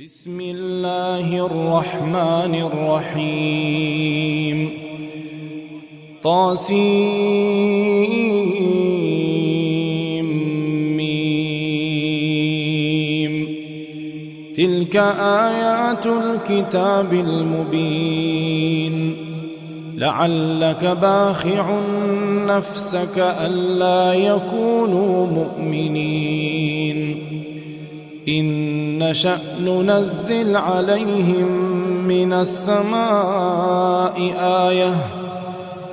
بسم الله الرحمن الرحيم طاسيم ميم تلك آيات الكتاب المبين لعلك باخع نفسك ألا يكونوا مؤمنين إن نشأ ننزل عليهم من السماء آية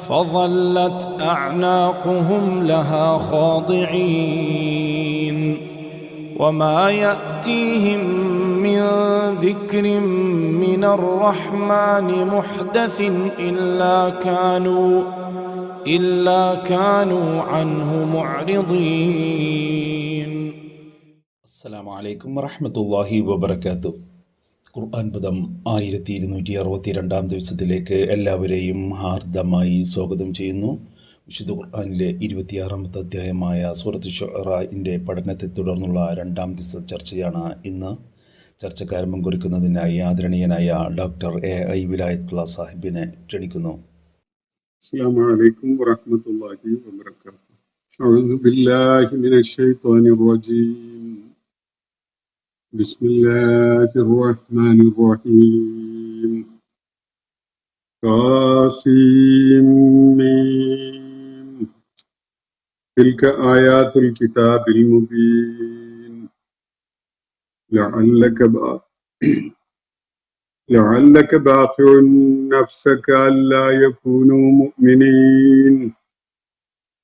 فظلت أعناقهم لها خاضعين وما يأتيهم من ذكر من الرحمن محدث إلا كانوا عنه معرضين. അസ്സലാമു അലൈക്കും വറഹ്മത്തുള്ളാഹി വബറകാതുഹു. ഖുർആൻ പദം 1262 ദിവസത്തിലേക്ക് എല്ലാവരെയും ഹാർദമായി സ്വാഗതം ചെയ്യുന്നു. വിശുദ്ധ ഖുർആനിലെ 26-ാമത്തെ അധ്യായമായ സൂറത്ത് ശുഅറാഇൻ്റെ പഠനത്തെ തുടർന്നുള്ള 2-ാം ദിവസ ചർച്ചയാണ് ഇന്ന്. ചർച്ചക്കാരമ്പം കുറിക്കുന്നതിനായി ആദരണീയനായ ഡോക്ടർ AI വിലായത്തുള്ള സാഹിബിനെ ക്ഷണിക്കുന്നു. അസ്സലാമു അലൈക്കും വറഹ്മത്തുള്ളാഹി വബറകാതുഹു. അഊദു ബില്ലാഹി മിനശ് ശൈത്വാനിർ റജീം. ബിസ്മില്ലാഹിർ റഹ്മാനിർ റഹീം. ഖാസിം മീം തിൽക ആയാതുൽ കിതാബിൽ മുബീൻ لعلك باخع نفسك ألا يكونوا مؤمنين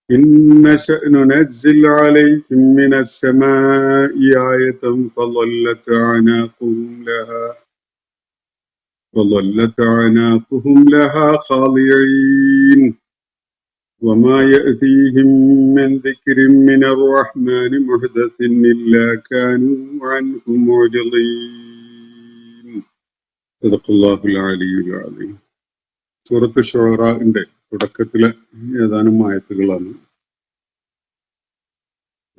إن نشأ ننزل عليهم من السماء آية فظلت أعناقهم لها خاضعين وما يأتيهم من ذكر من الرحمن محدث إلا كانوا عنه معرضين. സദഖല്ലാഹുൽ അലിയ്യുൽ അലീം. സൂറത്ത് ശുഅറാഇന്റെ തുടക്കത്തിലെ ഏതാനും ആയത്തുകളാണ്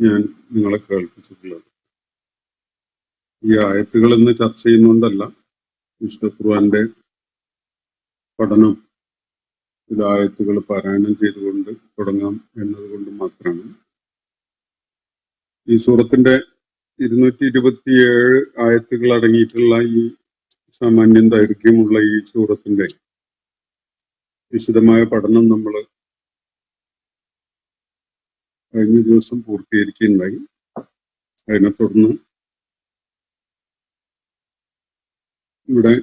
ഞാൻ നിങ്ങളെ കേൾപ്പിച്ചിട്ടുള്ളത്. ഈ ആയത്തുകൾ ഇന്ന് ചർച്ച ചെയ്യുന്നതുകൊണ്ടല്ല, വിശുദ്ധ ഖുർആന്റെ പഠനം ഇത് ആയത്തുകൾ പാരായണം ചെയ്തുകൊണ്ട് തുടങ്ങാം എന്നതുകൊണ്ട് മാത്രമാണ്. ഈ സൂറത്തിന്റെ 227 ആയത്തുകൾ അടങ്ങിയിട്ടുള്ള ഈ സാമാന്യം ദൈർഘ്യമുള്ള ഈ സൂറത്തിന്റെ വിശദമായ പഠനം നമ്മൾ കഴിഞ്ഞ ദിവസം പൂർത്തീകരിക്കുകയുണ്ടായി. അതിനെ തുടർന്ന് ഇവിടെ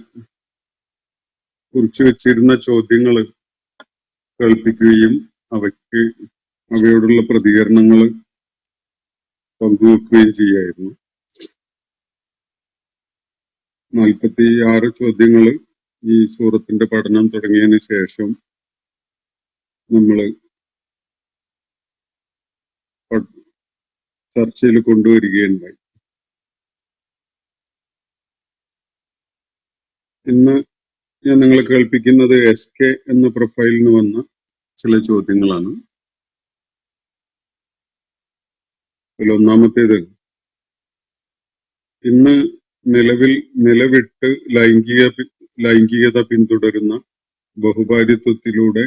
കുറിച്ചു വെച്ചിരുന്ന ചോദ്യങ്ങൾ കേൾപ്പിക്കുകയും അവയോടുള്ള പ്രതികരണങ്ങൾ പങ്കുവെക്കുകയും ചെയ്യായിരുന്നു. 46 ചോദ്യങ്ങൾ ഈ സൂറത്തിന്റെ പഠനം തുടങ്ങിയതിന് ശേഷം നമ്മൾ ചർച്ചയിൽ കൊണ്ടുവരികയുണ്ടായി. ഇന്ന് ഞാൻ നിങ്ങളെ കേൾപ്പിക്കുന്നത് SK എന്ന പ്രൊഫൈലിൽ നിന്ന് വന്ന ചില ചോദ്യങ്ങളാണ്. ഒന്നാമത്തേത്, ഇന്ന് നിലവിട്ട് ലൈംഗികത പിന്തുടരുന്ന ബഹുഭാര്യത്വത്തിലൂടെ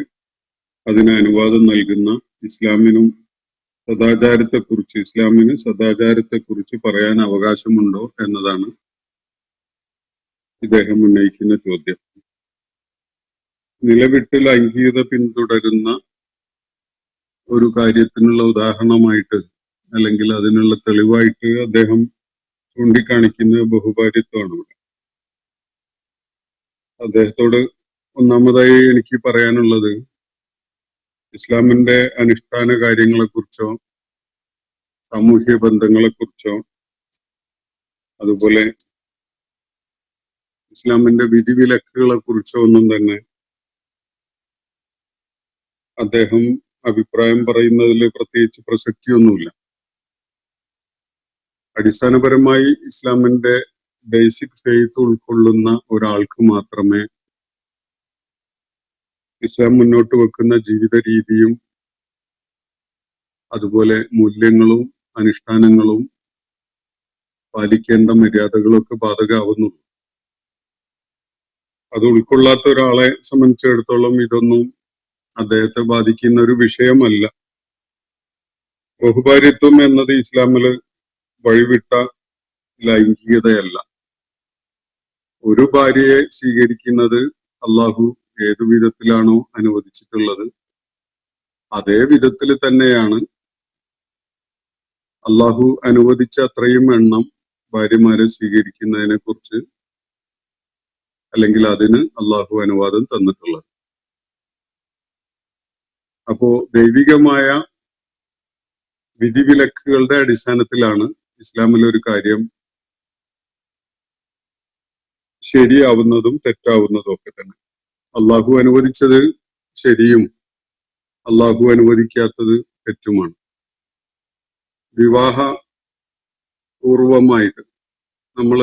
അതിന് അനുവാദം നൽകുന്ന ഇസ്ലാമിന് സദാചാരത്തെക്കുറിച്ച് പറയാൻ അവകാശമുണ്ടോ എന്നതാണ് ഇദ്ദേഹം ഉന്നയിക്കുന്ന ചോദ്യം. നിലവിട്ട് ലൈംഗികത പിന്തുടരുന്ന ഒരു കാര്യത്തിനുള്ള ഉദാഹരണമായിട്ട് അല്ലെങ്കിൽ അതിനുള്ള തെളിവായിട്ട് അദ്ദേഹം ചൂണ്ടിക്കാണിക്കുന്ന ബഹുഭാര്യത്വമാണ്. അദ്ദേഹത്തോട് ഒന്നാമതായി എനിക്ക് പറയാനുള്ളത്, ഇസ്ലാമിന്റെ അനുഷ്ഠാന കാര്യങ്ങളെക്കുറിച്ചോ സാമൂഹ്യ ബന്ധങ്ങളെക്കുറിച്ചോ അതുപോലെ ഇസ്ലാമിന്റെ വിധിവിലക്കുകളെ കുറിച്ചോ ഒന്നും തന്നെ അദ്ദേഹം അഭിപ്രായം പറയുന്നതിൽ പ്രത്യേകിച്ച് പ്രസക്തിയൊന്നുമില്ല. അടിസ്ഥാനപരമായി ഇസ്ലാമിന്റെ ബേസിക് ഫെയ്ത്ത് ഉൾക്കൊള്ളുന്ന ഒരാൾക്ക് മാത്രമേ ഇസ്ലാം മുന്നോട്ട് വെക്കുന്ന ജീവിത രീതിയും അതുപോലെ മൂല്യങ്ങളും അനുഷ്ഠാനങ്ങളും പാലിക്കേണ്ട മര്യാദകളൊക്കെ ബാധകമാവുന്നുള്ളൂ. അത് ഉൾക്കൊള്ളാത്ത ഒരാളെ സംബന്ധിച്ചിടത്തോളം ഇതൊന്നും അദ്ദേഹത്തെ ബാധിക്കുന്ന ഒരു വിഷയമല്ല. ബഹുഭാര്യത്വം എന്നത് ഇസ്ലാമില് വഴിവിട്ട ലൈംഗികതയല്ല. ഒരു ഭാര്യയെ സ്വീകരിക്കുന്നത് അള്ളാഹു ഏതു വിധത്തിലാണോ അനുവദിച്ചിട്ടുള്ളത് അതേ വിധത്തിൽ തന്നെയാണ് അള്ളാഹു അനുവദിച്ച അത്രയും എണ്ണം ഭാര്യമാരെ സ്വീകരിക്കുന്നതിനെ കുറിച്ച് അല്ലെങ്കിൽ അതിന് അള്ളാഹു അനുവാദം തന്നിട്ടുള്ളത്. അപ്പോ ദൈവികമായ വിധിവിലക്കുകളുടെ അടിസ്ഥാനത്തിലാണ് ഇസ്ലാമിലെ ഒരു കാര്യം ശരിയാവുന്നതും തെറ്റാവുന്നതും ഒക്കെ തന്നെ. അള്ളാഹു അനുവദിച്ചത് ശരിയും അള്ളാഹു അനുവദിക്കാത്തത് തെറ്റുമാണ്. വിവാഹ പൂർവമായിട്ട് നമ്മൾ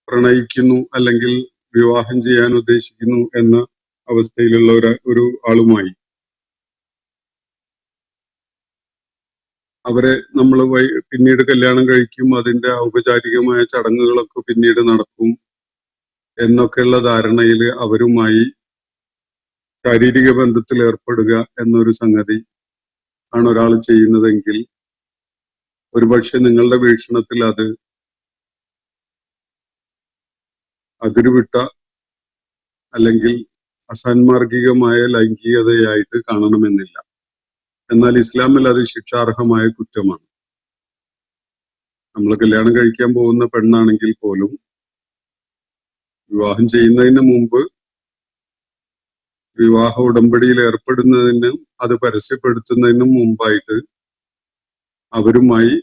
പ്രണയിക്കുന്നു അല്ലെങ്കിൽ വിവാഹം ചെയ്യാൻ ഉദ്ദേശിക്കുന്നു എന്ന അവസ്ഥയിലുള്ള ഒരു ആളുമായി അവരെ നമ്മൾ പിന്നീട് കല്യാണം കഴിക്കും, അതിന്റെ ഔപചാരികമായ ചടങ്ങുകളൊക്കെ പിന്നീട് നടക്കും എന്നൊക്കെയുള്ള ധാരണയിൽ അവരുമായി ശാരീരിക ബന്ധത്തിൽ ഏർപ്പെടുക എന്നൊരു സംഗതി ആണ് ഒരാൾ ചെയ്യുന്നതെങ്കിൽ ഒരുപക്ഷെ നിങ്ങളുടെ വീക്ഷണത്തിൽ അത് അതിരുവിട്ട അല്ലെങ്കിൽ അസാൻമാർഗികമായ ലൈംഗികതയായിട്ട് കാണണമെന്നില്ല. എന്നാൽ ഇസ്ലാമിൽ അത് ശിക്ഷാർഹമായ കുറ്റമാണ്. നമ്മൾ കല്യാണം കഴിക്കാൻ പോകുന്ന പെണ്ണാണെങ്കിൽ പോലും വിവാഹം ചെയ്യുന്നതിന് മുമ്പ് വിവാഹ ഉടമ്പടിയിൽ ഏർപ്പെടുന്നതിനും അത് പരസ്യപ്പെടുത്തുന്നതിനും മുമ്പായിട്ട് അവരുമായി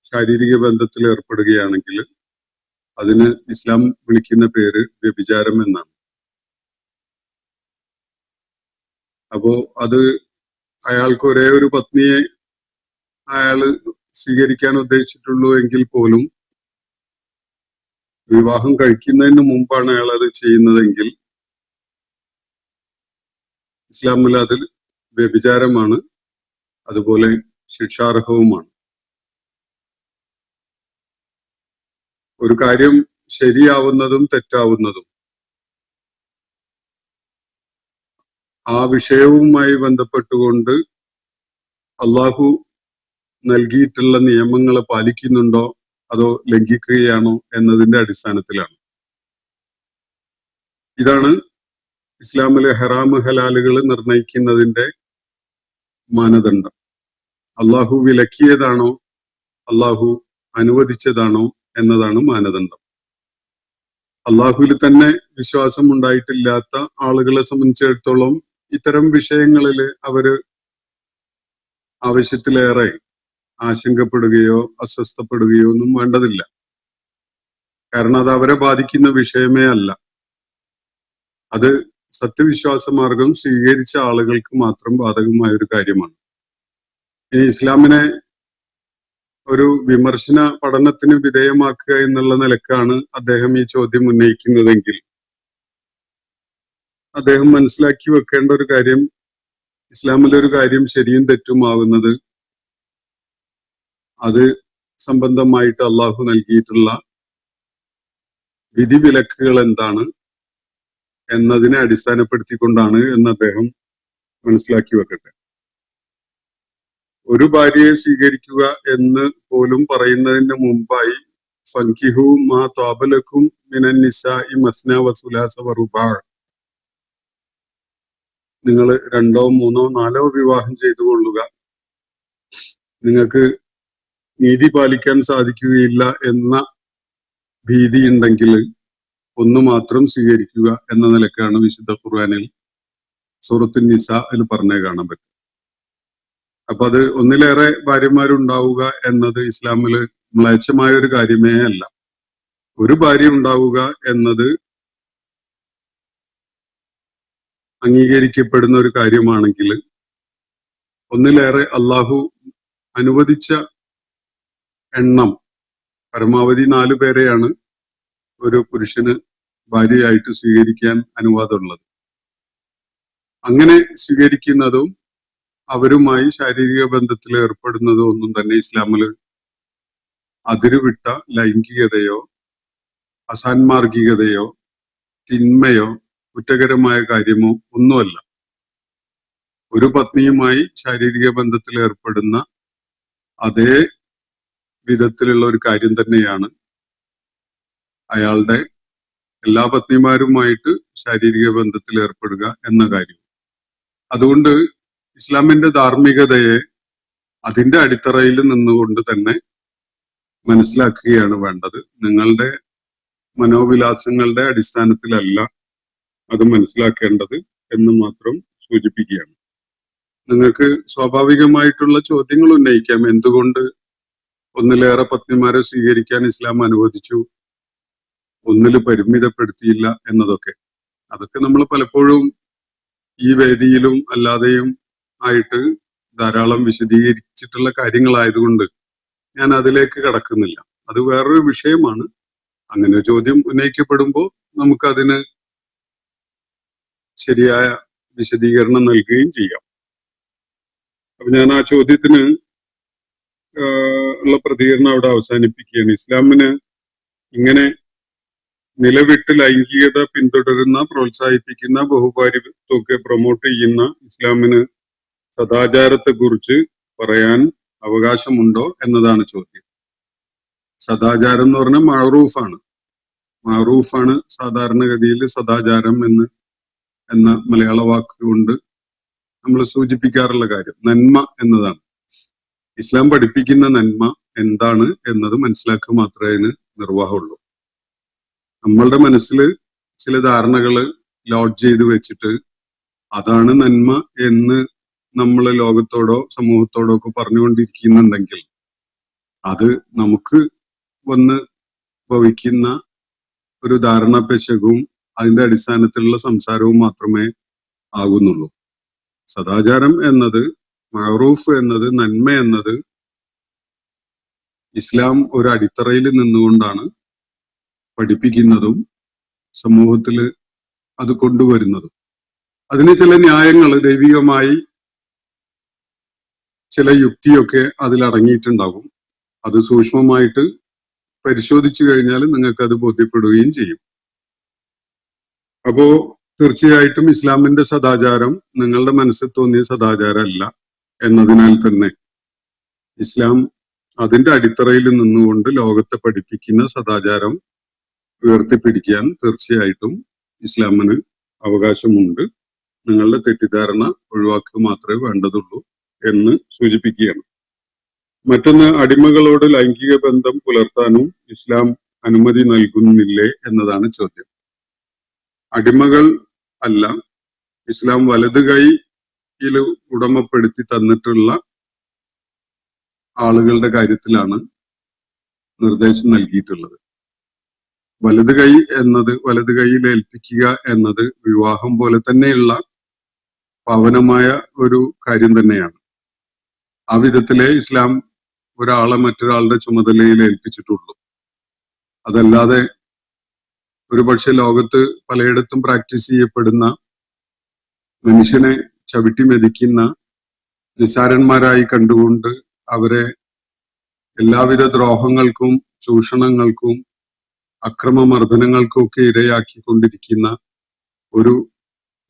ശാരീരിക ബന്ധത്തിൽ ഏർപ്പെടുകയാണെങ്കിൽ അതിന് ഇസ്ലാം വിളിക്കുന്ന പേര് വ്യഭിചാരം എന്നാണ്. അപ്പോ അത് അയാൾക്ക് ഒരേ ഒരു പത്നിയെ അയാള് സ്വീകരിക്കാൻ ഉദ്ദേശിച്ചിട്ടുള്ളൂ എങ്കിൽ പോലും വിവാഹം കഴിക്കുന്നതിന് മുമ്പാണ് അയാൾ അത് ചെയ്യുന്നതെങ്കിൽ ഇസ്ലാമിൽ അതിൽ വ്യഭിചാരമാണ്, അതുപോലെ ശിക്ഷാർഹവുമാണ്. ഒരു കാര്യം ശരിയാവുന്നതും തെറ്റാവുന്നതും ആ വിഷയവുമായി ബന്ധപ്പെട്ടുകൊണ്ട് അള്ളാഹു നൽകിയിട്ടുള്ള നിയമങ്ങളെ പാലിക്കുന്നുണ്ടോ അതോ ലംഘിക്കുകയാണോ എന്നതിന്റെ അടിസ്ഥാനത്തിലാണ്. ഇതാണ് ഇസ്ലാമിലെ ഹറാമ് ഹലാലുകൾ നിർണയിക്കുന്നതിന്റെ മാനദണ്ഡം. അള്ളാഹു വിലക്കിയതാണോ അള്ളാഹു അനുവദിച്ചതാണോ എന്നതാണ് മാനദണ്ഡം. അള്ളാഹുവിൽ തന്നെ വിശ്വാസം ഉണ്ടായിട്ടില്ലാത്ത ആളുകളെ സംബന്ധിച്ചിടത്തോളം ഇത്തരം വിഷയങ്ങളിൽ അവര് ആവശ്യത്തിലേറെ ആശങ്കപ്പെടുകയോ അസ്വസ്ഥപ്പെടുകയോ ഒന്നും വേണ്ടതില്ല. കാരണം അത് അവരെ ബാധിക്കുന്ന വിഷയമേ അല്ല. അത് സത്യവിശ്വാസ മാർഗം സ്വീകരിച്ച ആളുകൾക്ക് മാത്രം ബാധകമായ ഒരു കാര്യമാണ്. ഈ ഇസ്ലാമിനെ ഒരു വിമർശന പഠനത്തിന് വിധേയമാക്കുക എന്നുള്ള നിലക്കാണ് അദ്ദേഹം ഈ ചോദ്യം ഉന്നയിക്കുന്നതെങ്കിൽ അദ്ദേഹം മനസ്സിലാക്കി വെക്കേണ്ട ഒരു കാര്യം, ഇസ്ലാമിലെ ഒരു കാര്യം ശരിയും തെറ്റുമാവുന്നത് അത് സംബന്ധമായിട്ട് അള്ളാഹു നൽകിയിട്ടുള്ള വിധിവിലക്കുകൾ എന്താണ് എന്നതിനെ അടിസ്ഥാനപ്പെടുത്തിക്കൊണ്ടാണ് എന്ന് അദ്ദേഹം മനസ്സിലാക്കി വെക്കട്ടെ. ഒരു ഭാര്യയെ സ്വീകരിക്കുക എന്ന് പോലും പറയുന്നതിന് മുമ്പായി ഫൻകിഹു മാ ത്വാബലക്കും മിനൻ നിസാഇ മസ്ന വസുലാസ വറുബാ, നിങ്ങൾ 2 3 4 വിവാഹം ചെയ്തു കൊള്ളുക, നിങ്ങൾക്ക് നീതി പാലിക്കാൻ സാധിക്കുകയില്ല എന്ന ഭീതി ഉണ്ടെങ്കിൽ ഒന്ന് മാത്രം സ്വീകരിക്കുക എന്ന നിലക്കാണ് വിശുദ്ധ ഖുർആനിൽ സൂറത്തുൻ നിസാഇൽ പറഞ്ഞേ കാണാൻ പറ്റും. അപ്പൊ അത് ഒന്നിലേറെ ഭാര്യമാരുണ്ടാവുക എന്നത് ഇസ്ലാമില് മ്ലേച്ഛമായ ഒരു കാര്യമേ അല്ല. ഒരു ഭാര്യ ഉണ്ടാവുക എന്നത് അംഗീകരിക്കപ്പെടുന്ന ഒരു കാര്യമാണെങ്കിൽ ഒന്നിലേറെ അള്ളാഹു അനുവദിച്ച എണ്ണം പരമാവധി 4 പേരെയാണ് ഒരു പുരുഷന് ഭാര്യയായിട്ട് സ്വീകരിക്കാൻ അനുവാദമുള്ളത്. അങ്ങനെ സ്വീകരിക്കുന്നതും അവരുമായി ശാരീരിക ബന്ധത്തിൽ ഏർപ്പെടുന്നതും ഒന്നും തന്നെ ഇസ്ലാമിൽ അതിരുവിട്ട ലൈംഗികതയോ അസാൻമാർഗികതയോ തിന്മയോ കുറ്റകരമായ കാര്യമോ ഒന്നുമല്ല. ഒരു പത്നിയുമായി ശാരീരിക ബന്ധത്തിൽ ഏർപ്പെടുന്ന അതേ വിധത്തിലുള്ള ഒരു കാര്യം തന്നെയാണ് അയാളുടെ എല്ലാ പത്നിമാരുമായിട്ട് ശാരീരിക ബന്ധത്തിൽ ഏർപ്പെടുക എന്ന കാര്യം. അതുകൊണ്ട് ഇസ്ലാമിന്റെ ധാർമ്മികതയെ അതിന്റെ അടിത്തറയിൽ നിന്നുകൊണ്ട് തന്നെ മനസ്സിലാക്കുകയാണ് വേണ്ടത്. നിങ്ങളുടെ മനോവിലാസങ്ങളുടെ അടിസ്ഥാനത്തിലല്ല അത് മനസ്സിലാക്കേണ്ടത് എന്ന് മാത്രം സൂചിപ്പിക്കുകയാണ്. നിങ്ങൾക്ക് സ്വാഭാവികമായിട്ടുള്ള ചോദ്യങ്ങൾ ഉന്നയിക്കാം. എന്തുകൊണ്ട് ഒന്നിലേറെ പത്നിമാരെ സ്വീകരിക്കാൻ ഇസ്ലാം അനുവദിച്ചു, ഒന്നിൽ പരിമിതപ്പെടുത്തിയില്ല എന്നതൊക്കെ. അതൊക്കെ നമ്മൾ പലപ്പോഴും ഈ വേദിയിലും അല്ലാതെയും ആയിട്ട് ധാരാളം വിശദീകരിച്ചിട്ടുള്ള കാര്യങ്ങളായതുകൊണ്ട് ഞാൻ അതിലേക്ക് കടക്കുന്നില്ല. അത് വേറൊരു വിഷയമാണ്. അങ്ങനെ ഒരു ചോദ്യം ഉന്നയിക്കപ്പെടുമ്പോൾ നമുക്കതിന് ശരിയായ വിശദീകരണം നൽകുകയും ചെയ്യാം. അപ്പൊ ഞാൻ ആ ചോദ്യത്തിന് ഉള്ള പ്രതികരണം അവിടെ അവസാനിപ്പിക്കുകയാണ്. ഇസ്ലാമിന് ഇങ്ങനെ നിലവിട്ട് ലൈംഗികത പിന്തുടരുന്ന, പ്രോത്സാഹിപ്പിക്കുന്ന, ബഹുഭാര്യത്വമൊക്കെ പ്രൊമോട്ട് ചെയ്യുന്ന ഇസ്ലാമിന് സദാചാരത്തെ കുറിച്ച് പറയാൻ അവകാശമുണ്ടോ എന്നതാണ് ചോദ്യം. സദാചാരം എന്ന് പറഞ്ഞാൽ മഅറൂഫാണ്. മഅറൂഫാണ് സാധാരണഗതിയിൽ സദാചാരം എന്ന മലയാള വാക്കുകൊണ്ട് നമ്മൾ സൂചിപ്പിക്കാറുള്ള കാര്യം. നന്മ എന്നതാണ്. ഇസ്ലാം പഠിപ്പിക്കുന്ന നന്മ എന്താണ് എന്നത് മനസ്സിലാക്കുക മാത്രമേ അതിന് നിർവാഹമുള്ളൂ. നമ്മളുടെ മനസ്സിൽ ചില ധാരണകൾ ലോഡ് ചെയ്ത് വെച്ചിട്ട് അതാണ് നന്മ എന്ന് നമ്മൾ ലോകത്തോടോ സമൂഹത്തോടോ ഒക്കെ പറഞ്ഞുകൊണ്ടിരിക്കുന്നുണ്ടെങ്കിൽ അത് നമുക്ക് വന്ന് ഭവിക്കുന്ന ഒരു ധാരണ പെശകും അതിന്റെ അടിസ്ഥാനത്തിലുള്ള സംസാരവും മാത്രമേ ആകുന്നുള്ളൂ. സദാചാരം എന്നത്, മഅറൂഫ് എന്നത്, നന്മ എന്നത് ഇസ്ലാം ഒരു അടിത്തറയിൽ നിന്നുകൊണ്ടാണ് പഠിപ്പിക്കുന്നതും സമൂഹത്തിൽ അത് കൊണ്ടുവരുന്നതും. അതിന് ചില ന്യായങ്ങൾ, ദൈവികമായി ചില യുക്തിയൊക്കെ അതിലടങ്ങിയിട്ടുണ്ടാകും. അത് സൂക്ഷ്മമായിട്ട് പരിശോധിച്ചു കഴിഞ്ഞാൽ നിങ്ങൾക്ക് അത് ബോധ്യപ്പെടുകയും ചെയ്യും. അപ്പോ തീർച്ചയായിട്ടും ഇസ്ലാമിന്റെ സദാചാരം നിങ്ങളുടെ മനസ്സിൽ തോന്നിയ സദാചാരമല്ല എന്നതിനാൽ തന്നെ ഇസ്ലാം അതിന്റെ അടിത്തറയിൽ നിന്നുകൊണ്ട് ലോകത്തെ പഠിപ്പിക്കുന്ന സദാചാരം ഉയർത്തിപ്പിടിക്കാൻ തീർച്ചയായിട്ടും ഇസ്ലാമിന് അവകാശമുണ്ട്. നിങ്ങളുടെ തെറ്റിദ്ധാരണ ഒഴിവാക്കുക മാത്രമേ വേണ്ടതുള്ളൂ എന്ന് സൂചിപ്പിക്കുകയാണ്. മറ്റൊന്ന്, അടിമകളോട് ലൈംഗിക ബന്ധം പുലർത്താനും ഇസ്ലാം അനുമതി നൽകുന്നില്ലേ എന്നതാണ് ചോദ്യം. അടിമകൾ അല്ല, ഇസ്ലാം വലത് കൈയിൽ ഉടമപ്പെടുത്തി തന്നിട്ടുള്ള ആളുകളുടെ കാര്യത്തിലാണ് നിർദ്ദേശം നൽകിയിട്ടുള്ളത്. വലത് കൈ എന്നത്, വലത് കൈയിൽ ഏൽപ്പിക്കുക എന്നത് വിവാഹം പോലെ തന്നെയുള്ള പാവനമായ ഒരു കാര്യം തന്നെയാണ്. ആ വിധത്തിലെ ഇസ്ലാം ഒരാളെ മറ്റൊരാളുടെ ചുമതലയിൽ ഏൽപ്പിച്ചിട്ടുള്ളൂ. അതല്ലാതെ ഒരുപക്ഷെ ലോകത്ത് പലയിടത്തും പ്രാക്ടീസ് ചെയ്യപ്പെടുന്ന, മനുഷ്യനെ ചവിട്ടി മെതിക്കുന്ന, നിസ്സാരന്മാരായി കണ്ടുകൊണ്ട് അവരെ എല്ലാവിധ ദ്രോഹങ്ങൾക്കും ചൂഷണങ്ങൾക്കും അക്രമമർദ്ദനങ്ങൾക്കും ഒക്കെ ഇരയാക്കിക്കൊണ്ടിരിക്കുന്ന ഒരു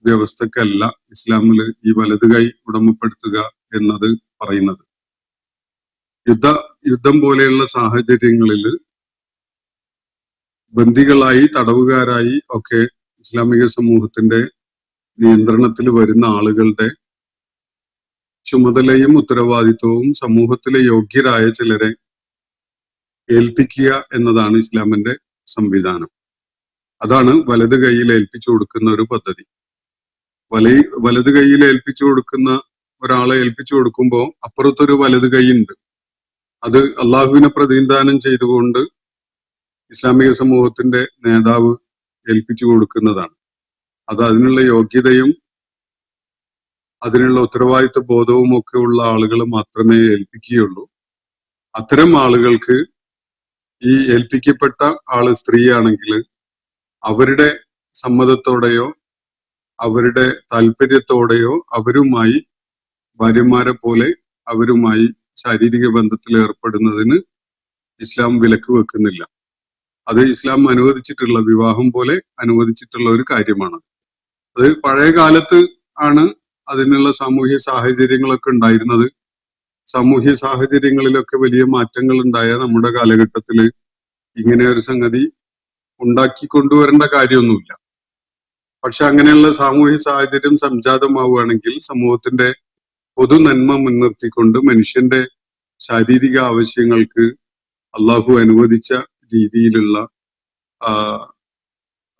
വ്യവസ്ഥക്കല്ല ഇസ്ലാമില് ഈ വലത് കൈ ഉടമപ്പെടുത്തുക എന്നത് പറയുന്നത്. യുദ്ധം പോലെയുള്ള സാഹചര്യങ്ങളിൽ ബന്ദികളായി, തടവുകാരായി ഒക്കെ ഇസ്ലാമിക സമൂഹത്തിന്റെ നിയന്ത്രണത്തിൽ വരുന്ന ആളുകളുടെ ചുമതലയും ഉത്തരവാദിത്വവും സമൂഹത്തിലെ യോഗ്യരായ ചിലരെ ഏൽപ്പിക്കുക എന്നതാണ് ഇസ്ലാമിന്റെ സംവിധാനം. അതാണ് വലത് കൈയിൽ ഏൽപ്പിച്ചു കൊടുക്കുന്ന ഒരു പദ്ധതി. വലത് കൈയിൽ ഏൽപ്പിച്ചു കൊടുക്കുന്ന ഒരാളെ ഏൽപ്പിച്ചു കൊടുക്കുമ്പോൾ അപ്പുറത്തൊരു വലത് കൈ ഉണ്ട്. അത് അള്ളാഹുവിനെ പ്രതിനിധാനം ചെയ്തുകൊണ്ട് ഇസ്ലാമിക സമൂഹത്തിന്റെ നേതാവ് ഏൽപ്പിച്ചു കൊടുക്കുന്നതാണ്. അത് അതിനുള്ള യോഗ്യതയും അതിനുള്ള ഉത്തരവാദിത്വ ബോധവും ഒക്കെ ഉള്ള ആളുകൾ മാത്രമേ ഏൽപ്പിക്കുകയുള്ളൂ. അത്തരം ആളുകൾക്ക് ഈ ഏൽപ്പിക്കപ്പെട്ട ആള് സ്ത്രീയാണെങ്കിൽ അവരുടെ സമ്മതത്തോടെയോ അവരുടെ താല്പര്യത്തോടെയോ അവരുമായി, ഭാര്യമാരെ പോലെ അവരുമായി ശാരീരിക ബന്ധത്തിൽ ഏർപ്പെടുന്നതിന് ഇസ്ലാം വിലക്ക് വെക്കുന്നില്ല. അത് ഇസ്ലാം അനുവദിച്ചിട്ടുള്ള, വിവാഹം പോലെ അനുവദിച്ചിട്ടുള്ള ഒരു കാര്യമാണ്. അത് പഴയ കാലത്ത് ആണ് അതിനുള്ള സാമൂഹ്യ സാഹചര്യങ്ങളൊക്കെ ഉണ്ടായിരുന്നത്. സാമൂഹ്യ സാഹചര്യങ്ങളിലൊക്കെ വലിയ മാറ്റങ്ങൾ ഉണ്ടായ നമ്മുടെ കാലഘട്ടത്തില് ഇങ്ങനെ ഒരു സംഗതി ഉണ്ടാക്കി കൊണ്ടുവരേണ്ട കാര്യമൊന്നുമില്ല. പക്ഷെ അങ്ങനെയുള്ള സാമൂഹ്യ സാഹചര്യം സംജാതമാവുകയാണെങ്കിൽ സമൂഹത്തിന്റെ പൊതു നന്മ മുൻനിർത്തിക്കൊണ്ട് മനുഷ്യന്റെ ശാരീരിക ആവശ്യങ്ങൾക്ക് അള്ളാഹു അനുവദിച്ച രീതിയിലുള്ള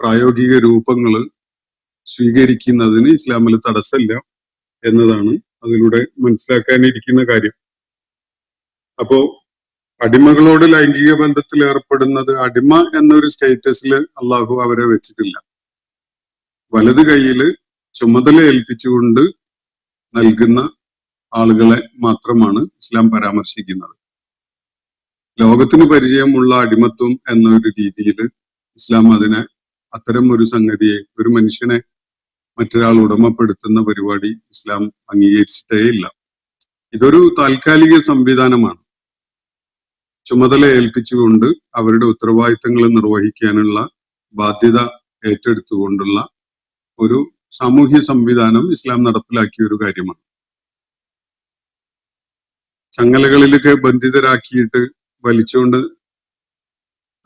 പ്രായോഗിക രൂപങ്ങൾ സ്വീകരിക്കുന്നതിന് ഇസ്ലാമിൽ തടസ്സമില്ല എന്നതാണ് അതിലൂടെ മനസ്സിലാക്കാനിരിക്കുന്ന കാര്യം. അപ്പോ അടിമകളോട് ലൈംഗിക ബന്ധത്തിൽ ഏർപ്പെടുന്നത്, അടിമ എന്നൊരു സ്റ്റേറ്റസിൽ അള്ളാഹു അവരെ വെച്ചിട്ടില്ല. വലത് കൈയില് ചുമതല ഏൽപ്പിച്ചുകൊണ്ട് നൽകുന്ന ആളുകളെ മാത്രമാണ് ഇസ്ലാം പരാമർശിക്കുന്നത്. ലോകത്തിന് പരിചയമുള്ള അടിമത്വം എന്നൊരു രീതിയിൽ ഇസ്ലാം അതിനെ, അത്തരം ഒരു സംഗതിയെ, ഒരു മനുഷ്യനെ മറ്റൊരാൾ ഉടമപ്പെടുത്തുന്ന പരിപാടി ഇസ്ലാം അംഗീകരിച്ചിട്ടേ ഇല്ല. ഇതൊരു താൽക്കാലിക സംവിധാനമാണ്. ചുമതല ഏൽപ്പിച്ചുകൊണ്ട് അവരുടെ ഉത്തരവാദിത്തങ്ങൾ നിർവഹിക്കാനുള്ള ബാധ്യത ഏറ്റെടുത്തുകൊണ്ടുള്ള ഒരു സാമൂഹ്യ സംവിധാനം ഇസ്ലാം നടപ്പിലാക്കിയ ഒരു കാര്യമാണ്. ചങ്ങലകളിലൊക്കെ ബന്ധിതരാക്കിയിട്ട് വലിച്ചുകൊണ്ട്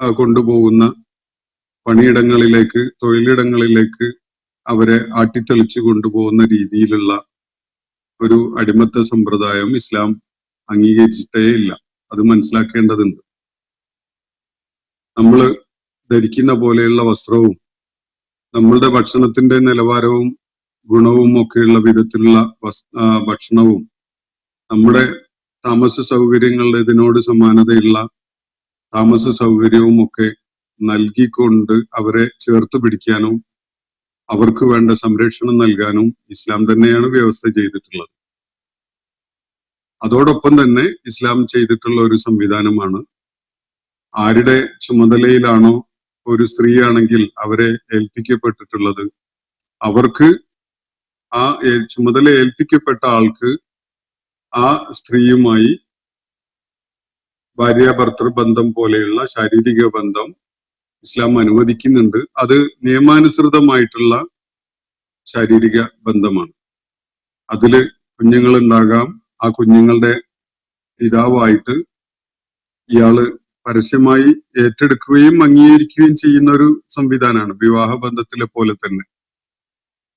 കൊണ്ടുപോകുന്ന പണിയിടങ്ങളിലേക്ക്, തൊഴിലിടങ്ങളിലേക്ക് അവരെ ആട്ടിത്തെളിച്ചു കൊണ്ടുപോകുന്ന രീതിയിലുള്ള ഒരു അടിമത്ത സമ്പ്രദായം ഇസ്ലാം അംഗീകരിച്ചിട്ടേ ഇല്ല. അത് മനസ്സിലാക്കേണ്ടതുണ്ട്. നമ്മൾ ധരിക്കുന്ന പോലെയുള്ള വസ്ത്രവും നമ്മളുടെ ഭക്ഷണത്തിന്റെ നിലവാരവും ഗുണവും ഒക്കെയുള്ള വിധത്തിലുള്ള ഭക്ഷണവും നമ്മുടെ താമസ സൗകര്യങ്ങളുടെ ഇതിനോട് സമാനതയുള്ള താമസ സൗകര്യവും ഒക്കെ നൽകിക്കൊണ്ട് അവരെ ചേർത്ത് പിടിക്കാനും അവർക്ക് വേണ്ട സംരക്ഷണം നൽകാനും ഇസ്ലാം തന്നെയാണ് വ്യവസ്ഥ ചെയ്തിട്ടുള്ളത്. അതോടൊപ്പം തന്നെ ഇസ്ലാം ചെയ്തിട്ടുള്ള ഒരു സംവിധാനമാണ്, ആരുടെ ചുമതലയിലാണോ ഒരു സ്ത്രീയാണെങ്കിൽ അവരെ ഏൽപ്പിക്കപ്പെട്ടിട്ടുള്ളത്, അവർക്ക് ആ ചുമതല ഏൽപ്പിക്കപ്പെട്ട ആൾക്ക് ആ സ്ത്രീയുമായി ഭാര്യാഭർത്തൃ ബന്ധം പോലെയുള്ള ശാരീരിക ബന്ധം ഇസ്ലാം അനുവദിക്കുന്നുണ്ട്. അത് നിയമാനുസൃതമായിട്ടുള്ള ശാരീരിക ബന്ധമാണ്. അതില് കുഞ്ഞുങ്ങളുണ്ടാകാം. ആ കുഞ്ഞുങ്ങളുടെ പിതാവായിട്ട് ഇയാള് പരസ്യമായി ഏറ്റെടുക്കുകയും അംഗീകരിക്കുകയും ചെയ്യുന്ന ഒരു സംവിധാനമാണ്. വിവാഹ ബന്ധത്തിലെ പോലെ തന്നെ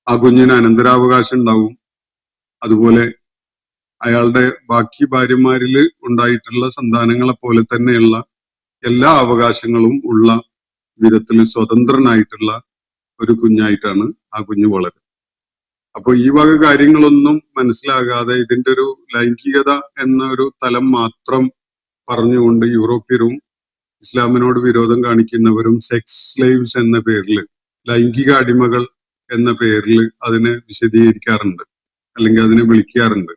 ആ കുഞ്ഞിന് അനന്തരാവകാശം ഉണ്ടാവും. അതുപോലെ അയാളുടെ ബാക്കി ഭാര്യമാരില് ഉണ്ടായിട്ടുള്ള സന്താനങ്ങളെ പോലെ തന്നെയുള്ള എല്ലാ അവകാശങ്ങളും ഉള്ള വിധത്തിൽ സ്വതന്ത്രനായിട്ടുള്ള ഒരു കുഞ്ഞായിട്ടാണ് ആ കുഞ്ഞ് വളരുന്നത്. അപ്പൊ ഈ വക കാര്യങ്ങളൊന്നും മനസ്സിലാകാതെ ഇതിന്റെ ഒരു ലൈംഗികത എന്ന ഒരു തലം മാത്രം പറഞ്ഞുകൊണ്ട് യൂറോപ്യരും ഇസ്ലാമിനോട് വിരോധം കാണിക്കുന്നവരും സെക്സ് സ്ലേവ്സ് എന്ന പേരിൽ, ലൈംഗിക അടിമകൾ എന്ന പേരിൽ അതിനെ വിശദീകരിക്കാറുണ്ട്, അല്ലെങ്കിൽ അതിനെ വിളിക്കാറുണ്ട്.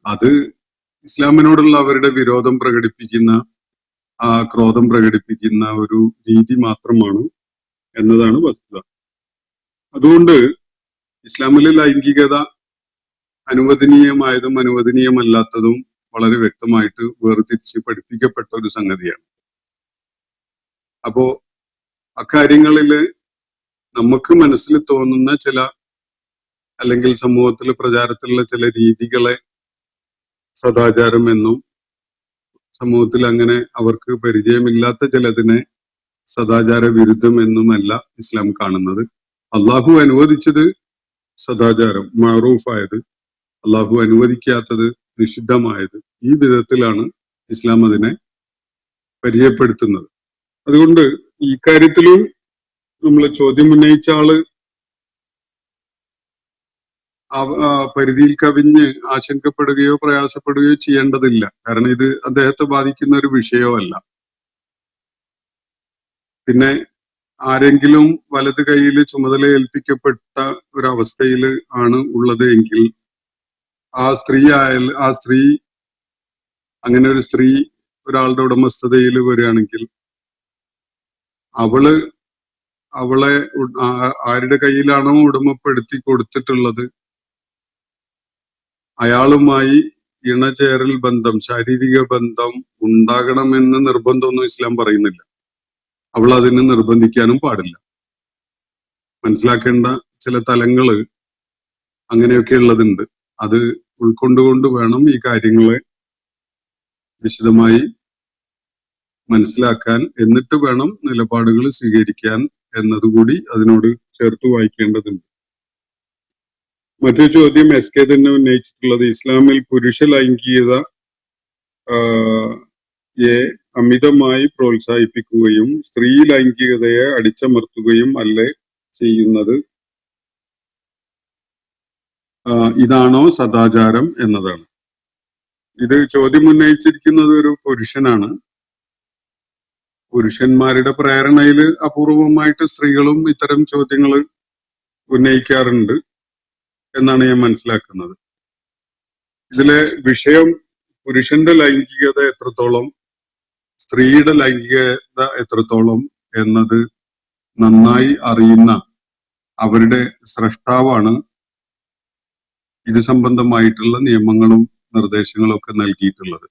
അത് ഇസ്ലാമിനോടുള്ള അവരുടെ വിരോധം പ്രകടിപ്പിക്കുന്ന, ആ ക്രോധം പ്രകടിപ്പിക്കുന്ന ഒരു രീതി മാത്രമാണ് എന്നതാണ് വസ്തുത. അതുകൊണ്ട് ഇസ്ലാമിലെ ലൈംഗികത അനുവദനീയമായതും അനുവദനീയമല്ലാത്തതും വളരെ വ്യക്തമായിട്ട് വേർതിരിച്ച് പഠിപ്പിക്കപ്പെട്ട ഒരു സംഗതിയാണ്. അപ്പോ അക്കാര്യങ്ങളില് നമുക്ക് മനസ്സിൽ തോന്നുന്ന ചില, അല്ലെങ്കിൽ സമൂഹത്തിൽ പ്രചാരത്തിലുള്ള ചില രീതികളെ സദാചാരം എന്നും, സമൂഹത്തിൽ അങ്ങനെ അവർക്ക് പരിചയമില്ലാത്ത ചിലതിനെ സദാചാര വിരുദ്ധം എന്നുമല്ല ഇസ്ലാം കാണുന്നത്. അള്ളാഹു അനുവദിച്ചത് സദാചാരം, മഅറൂഫായത്, അള്ളാഹു അനുവദിക്കാത്തത് നിഷിദ്ധമായത്, ഈ വിധത്തിലാണ് ഇസ്ലാം അതിനെ പരിചയപ്പെടുത്തുന്നത്. അതുകൊണ്ട് ഈ കാര്യത്തിലും നമ്മൾ ചോദ്യം ഉന്നയിച്ച ആള് പരിധിയിൽ കവിഞ്ഞ് ആശങ്കപ്പെടുകയോ പ്രയാസപ്പെടുകയോ ചെയ്യേണ്ടതില്ല. കാരണം ഇത് അദ്ദേഹത്തെ ബാധിക്കുന്ന ഒരു വിഷയമല്ല. പിന്നെ ആരെങ്കിലും വലത് കൈയിൽ ചുമതല ഏൽപ്പിക്കപ്പെട്ട ഒരവസ്ഥയിൽ ആണ് ഉള്ളത് എങ്കിൽ ആ സ്ത്രീ അങ്ങനെ ഒരു സ്ത്രീ ഒരാളുടെ ഉടമസ്ഥതയിൽ വരികയാണെങ്കിൽ അവളെ ആരുടെ കയ്യിലാണോ ഉടമപ്പെടുത്തി കൊടുത്തിട്ടുള്ളത് അയാളുമായി ഇണചേരൽ ബന്ധം, ശാരീരിക ബന്ധം ഉണ്ടാകണമെന്ന് നിർബന്ധമൊന്നും ഇസ്ലാം പറയുന്നില്ല. അവൾ അതിന് നിർബന്ധിക്കാനും പാടില്ല. മനസ്സിലാക്കേണ്ട ചില തലങ്ങള് അങ്ങനെയൊക്കെ ഉള്ളതുണ്ട്. അത് ഉൾക്കൊണ്ടുകൊണ്ട് വേണം ഈ കാര്യങ്ങളെ വിശദമായി മനസ്സിലാക്കാൻ, എന്നിട്ട് വേണം നിലപാടുകൾ സ്വീകരിക്കാൻ എന്നതുകൂടി അതിനോട് ചേർത്ത് വായിക്കേണ്ടതുണ്ട്. മറ്റൊരു ചോദ്യം SK തന്നെ ഉന്നയിച്ചിട്ടുള്ളത്, ഇസ്ലാമിൽ പുരുഷ ലൈംഗികത അമിതമായി പ്രോത്സാഹിപ്പിക്കുകയും സ്ത്രീ ലൈംഗികതയെ അടിച്ചമർത്തുകയും അല്ലേ ചെയ്യുന്നത്, ഇതാണോ സദാചാരം എന്നതാണ്. ഇത് ചോദ്യം ഉന്നയിച്ചിരിക്കുന്നത് ഒരു പുരുഷനാണ്. പുരുഷന്മാരുടെ പ്രേരണയിൽ അപൂർവമായിട്ട് സ്ത്രീകളും ഇത്തരം ചോദ്യങ്ങൾ ഉന്നയിക്കാറുണ്ട് എന്നാണ് ഞാൻ മനസ്സിലാക്കുന്നത്. ഇതിലെ വിഷയം പുരുഷന്റെ ലൈംഗികത എത്രത്തോളം, സ്ത്രീയുടെ ലൈംഗികത എത്രത്തോളം എന്നത് നന്നായി അറിയുന്ന അവരുടെ സ്രഷ്ടാവാണ് ഇത് സംബന്ധമായിട്ടുള്ള നിയമങ്ങളും നിർദ്ദേശങ്ങളും ഒക്കെ നൽകിയിട്ടുള്ളത്.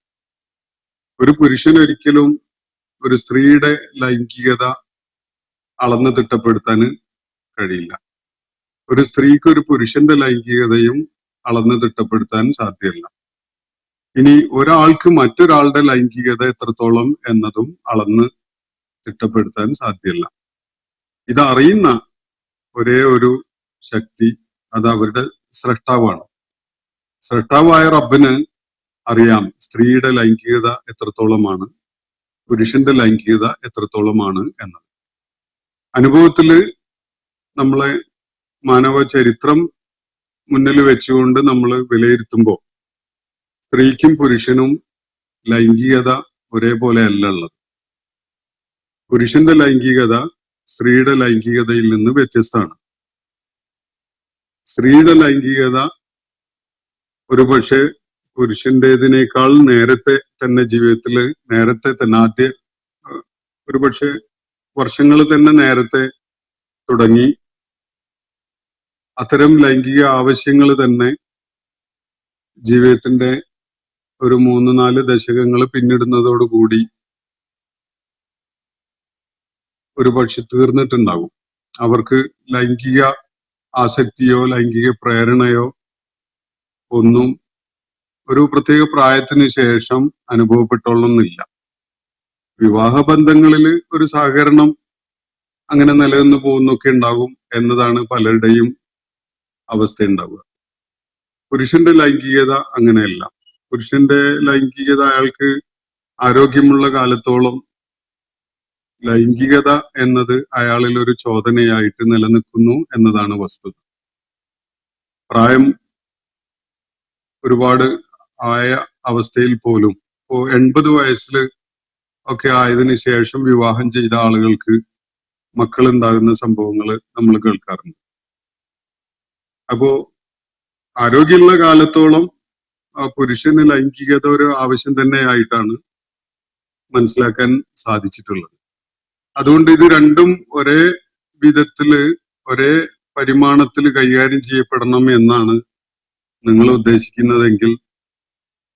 ഒരു പുരുഷൻ ഒരിക്കലും ഒരു സ്ത്രീയുടെ ലൈംഗികത അളന്ന് തിട്ടപ്പെടുത്താൻ കഴിയില്ല. ഒരു സ്ത്രീക്ക് ഒരു പുരുഷന്റെ ലൈംഗികതയും അളന്ന് തിട്ടപ്പെടുത്താൻ സാധ്യമല്ല. ഇനി ഒരാൾക്ക് മറ്റൊരാളുടെ ലൈംഗികത എത്രത്തോളം എന്നതും അളന്ന് തിട്ടപ്പെടുത്താൻ സാധ്യമല്ല. ഇതറിയുന്ന ഒരേ ഒരു ശക്തി അത് അവരുടെ സ്രഷ്ടാവാണ്. സ്രഷ്ടാവായ റബ്ബിന് അറിയാം സ്ത്രീയുടെ ലൈംഗികത എത്രത്തോളമാണ്, പുരുഷന്റെ ലൈംഗികത എത്രത്തോളമാണ് എന്നത്. അനുഭവത്തില് നമ്മളെ മാനവ ചരിത്രം മുന്നിൽ വെച്ചുകൊണ്ട് നമ്മൾ വിലയിരുത്തുമ്പോൾ സ്ത്രീക്കും പുരുഷനും ലൈംഗികത ഒരേപോലെ അല്ല ഉള്ളത്. പുരുഷന്റെ ലൈംഗികത സ്ത്രീയുടെ ലൈംഗികതയിൽ നിന്ന് വ്യത്യസ്തമാണ്. സ്ത്രീയുടെ ലൈംഗികത ഒരുപക്ഷെ പുരുഷന്റേതിനേക്കാൾ നേരത്തെ തന്നെ ജീവിതത്തിൽ നേരത്തെ തന്നെ ഒരുപക്ഷെ വർഷങ്ങൾ തന്നെ നേരത്തെ തുടങ്ങി അത്തരം ലൈംഗിക ആവശ്യങ്ങൾ തന്നെ ജീവിതത്തിന്റെ ഒരു 3-4 ദശകങ്ങൾ പിന്നിടുന്നതോടുകൂടി ഒരുപക്ഷെ തീർന്നിട്ടുണ്ടാകും. അവർക്ക് ലൈംഗിക ആസക്തിയോ ലൈംഗിക പ്രേരണയോ ഒന്നും ഒരു പ്രത്യേക പ്രായത്തിന് ശേഷം അനുഭവപ്പെട്ടോളണമെന്നില്ല. വിവാഹ ബന്ധങ്ങളിൽ ഒരു സഹകരണം അങ്ങനെ നിലനിന്ന് പോകുന്നൊക്കെ ഉണ്ടാകും എന്നതാണ് പലരുടെയും അവസ്ഥ ഉണ്ടാവുക. പുരുഷന്റെ ലൈംഗികത അങ്ങനെയല്ല. പുരുഷന്റെ ലൈംഗികത അയാൾക്ക് ആരോഗ്യമുള്ള കാലത്തോളം ലൈംഗികത എന്നത് അയാളിൽ ഒരു ചോദനയായിട്ട് നിലനിൽക്കുന്നു എന്നതാണ് വസ്തുത. പ്രായം ഒരുപാട് ആയ അവസ്ഥയിൽ പോലും 80 വയസ്സിൽ ഒക്കെ ആയതിനു ശേഷം വിവാഹം ചെയ്ത ആളുകൾക്ക് മക്കളുണ്ടാകുന്ന സംഭവങ്ങൾ നമ്മൾ കേൾക്കാറുണ്ട്. അപ്പോ ആരോഗ്യമുള്ള കാലത്തോളം പുരുഷന് ലൈംഗികത ഒരു ആവശ്യം തന്നെയായിട്ടാണ് മനസ്സിലാക്കാൻ സാധിച്ചിട്ടുള്ളത്. അതുകൊണ്ട് ഇത് രണ്ടും ഒരേ വിധത്തില് ഒരേ പരിമാണത്തിൽ കൈകാര്യം ചെയ്യപ്പെടണം എന്നാണ് നിങ്ങൾ ഉദ്ദേശിക്കുന്നതെങ്കിൽ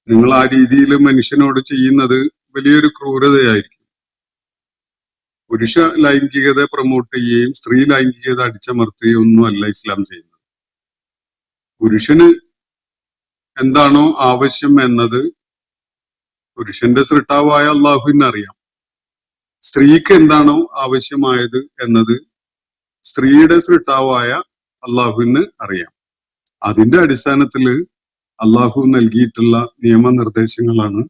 നിങ്ങൾ ആ രീതിയിൽ മനുഷ്യനോട് ചെയ്യുന്നത് വലിയൊരു ക്രൂരതയായിരിക്കും. പുരുഷ ലൈംഗികത പ്രൊമോട്ട് ചെയ്യുകയും സ്ത്രീ ലൈംഗികത അടിച്ചമർത്തുകയും ഒന്നുമല്ല ഇസ്ലാം ചെയ്യുന്നത്. പുരുഷന് എന്താണോ ആവശ്യം എന്നത് പുരുഷന്റെ സൃഷ്ടാവായ അള്ളാഹുവിന് അറിയാം. സ്ത്രീക്ക് എന്താണോ ആവശ്യമായത് എന്നത് സ്ത്രീയുടെ സൃഷ്ടാവായ അള്ളാഹുവിന് അറിയാം. അതിന്റെ അടിസ്ഥാനത്തില് അള്ളാഹു നൽകിയിട്ടുള്ള നിയമനിർദ്ദേശങ്ങളാണ്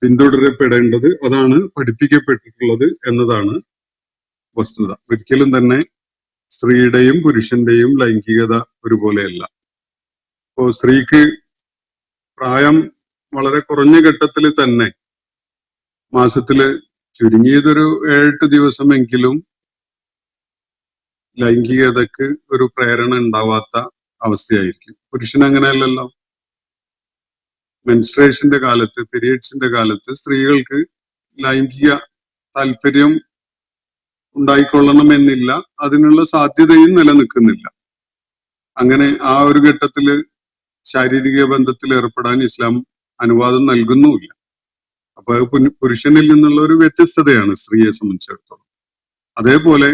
പിന്തുടരപ്പെടേണ്ടത്, അതാണ് പഠിപ്പിക്കപ്പെട്ടിട്ടുള്ളത് എന്നതാണ് വസ്തുത. ഒരിക്കലും തന്നെ സ്ത്രീയുടെയും പുരുഷന്റെയും ലൈംഗികത ഒരുപോലെയല്ല. ഇപ്പോ സ്ത്രീക്ക് പ്രായം വളരെ കുറഞ്ഞ ഘട്ടത്തിൽ തന്നെ മാസത്തില് ചുരുങ്ങിയതൊരു 7-8 ദിവസമെങ്കിലും ലൈംഗികതക്ക് ഒരു പ്രേരണ ഉണ്ടാവാത്ത അവസ്ഥയായിരിക്കും. പുരുഷൻ അങ്ങനെയല്ലല്ലോ. മെൻസ്ട്രേഷന്റെ കാലത്ത്, പീരിയഡ്സിന്റെ കാലത്ത് സ്ത്രീകൾക്ക് ലൈംഗിക താല്പര്യം ഉണ്ടായിക്കൊള്ളണമെന്നില്ല, അതിനുള്ള സാധ്യതയും നിലനിൽക്കുന്നില്ല. അങ്ങനെ ആ ഒരു ഘട്ടത്തില് ശാരീരിക ബന്ധത്തിൽ ഏർപ്പെടാൻ ഇസ്ലാം അനുവാദം നൽകുന്നുമില്ല. അപ്പൊ അത് പുരുഷനിൽ നിന്നുള്ള ഒരു വ്യത്യസ്തതയാണ് സ്ത്രീയെ സംബന്ധിച്ചിടത്തോളം. അതേപോലെ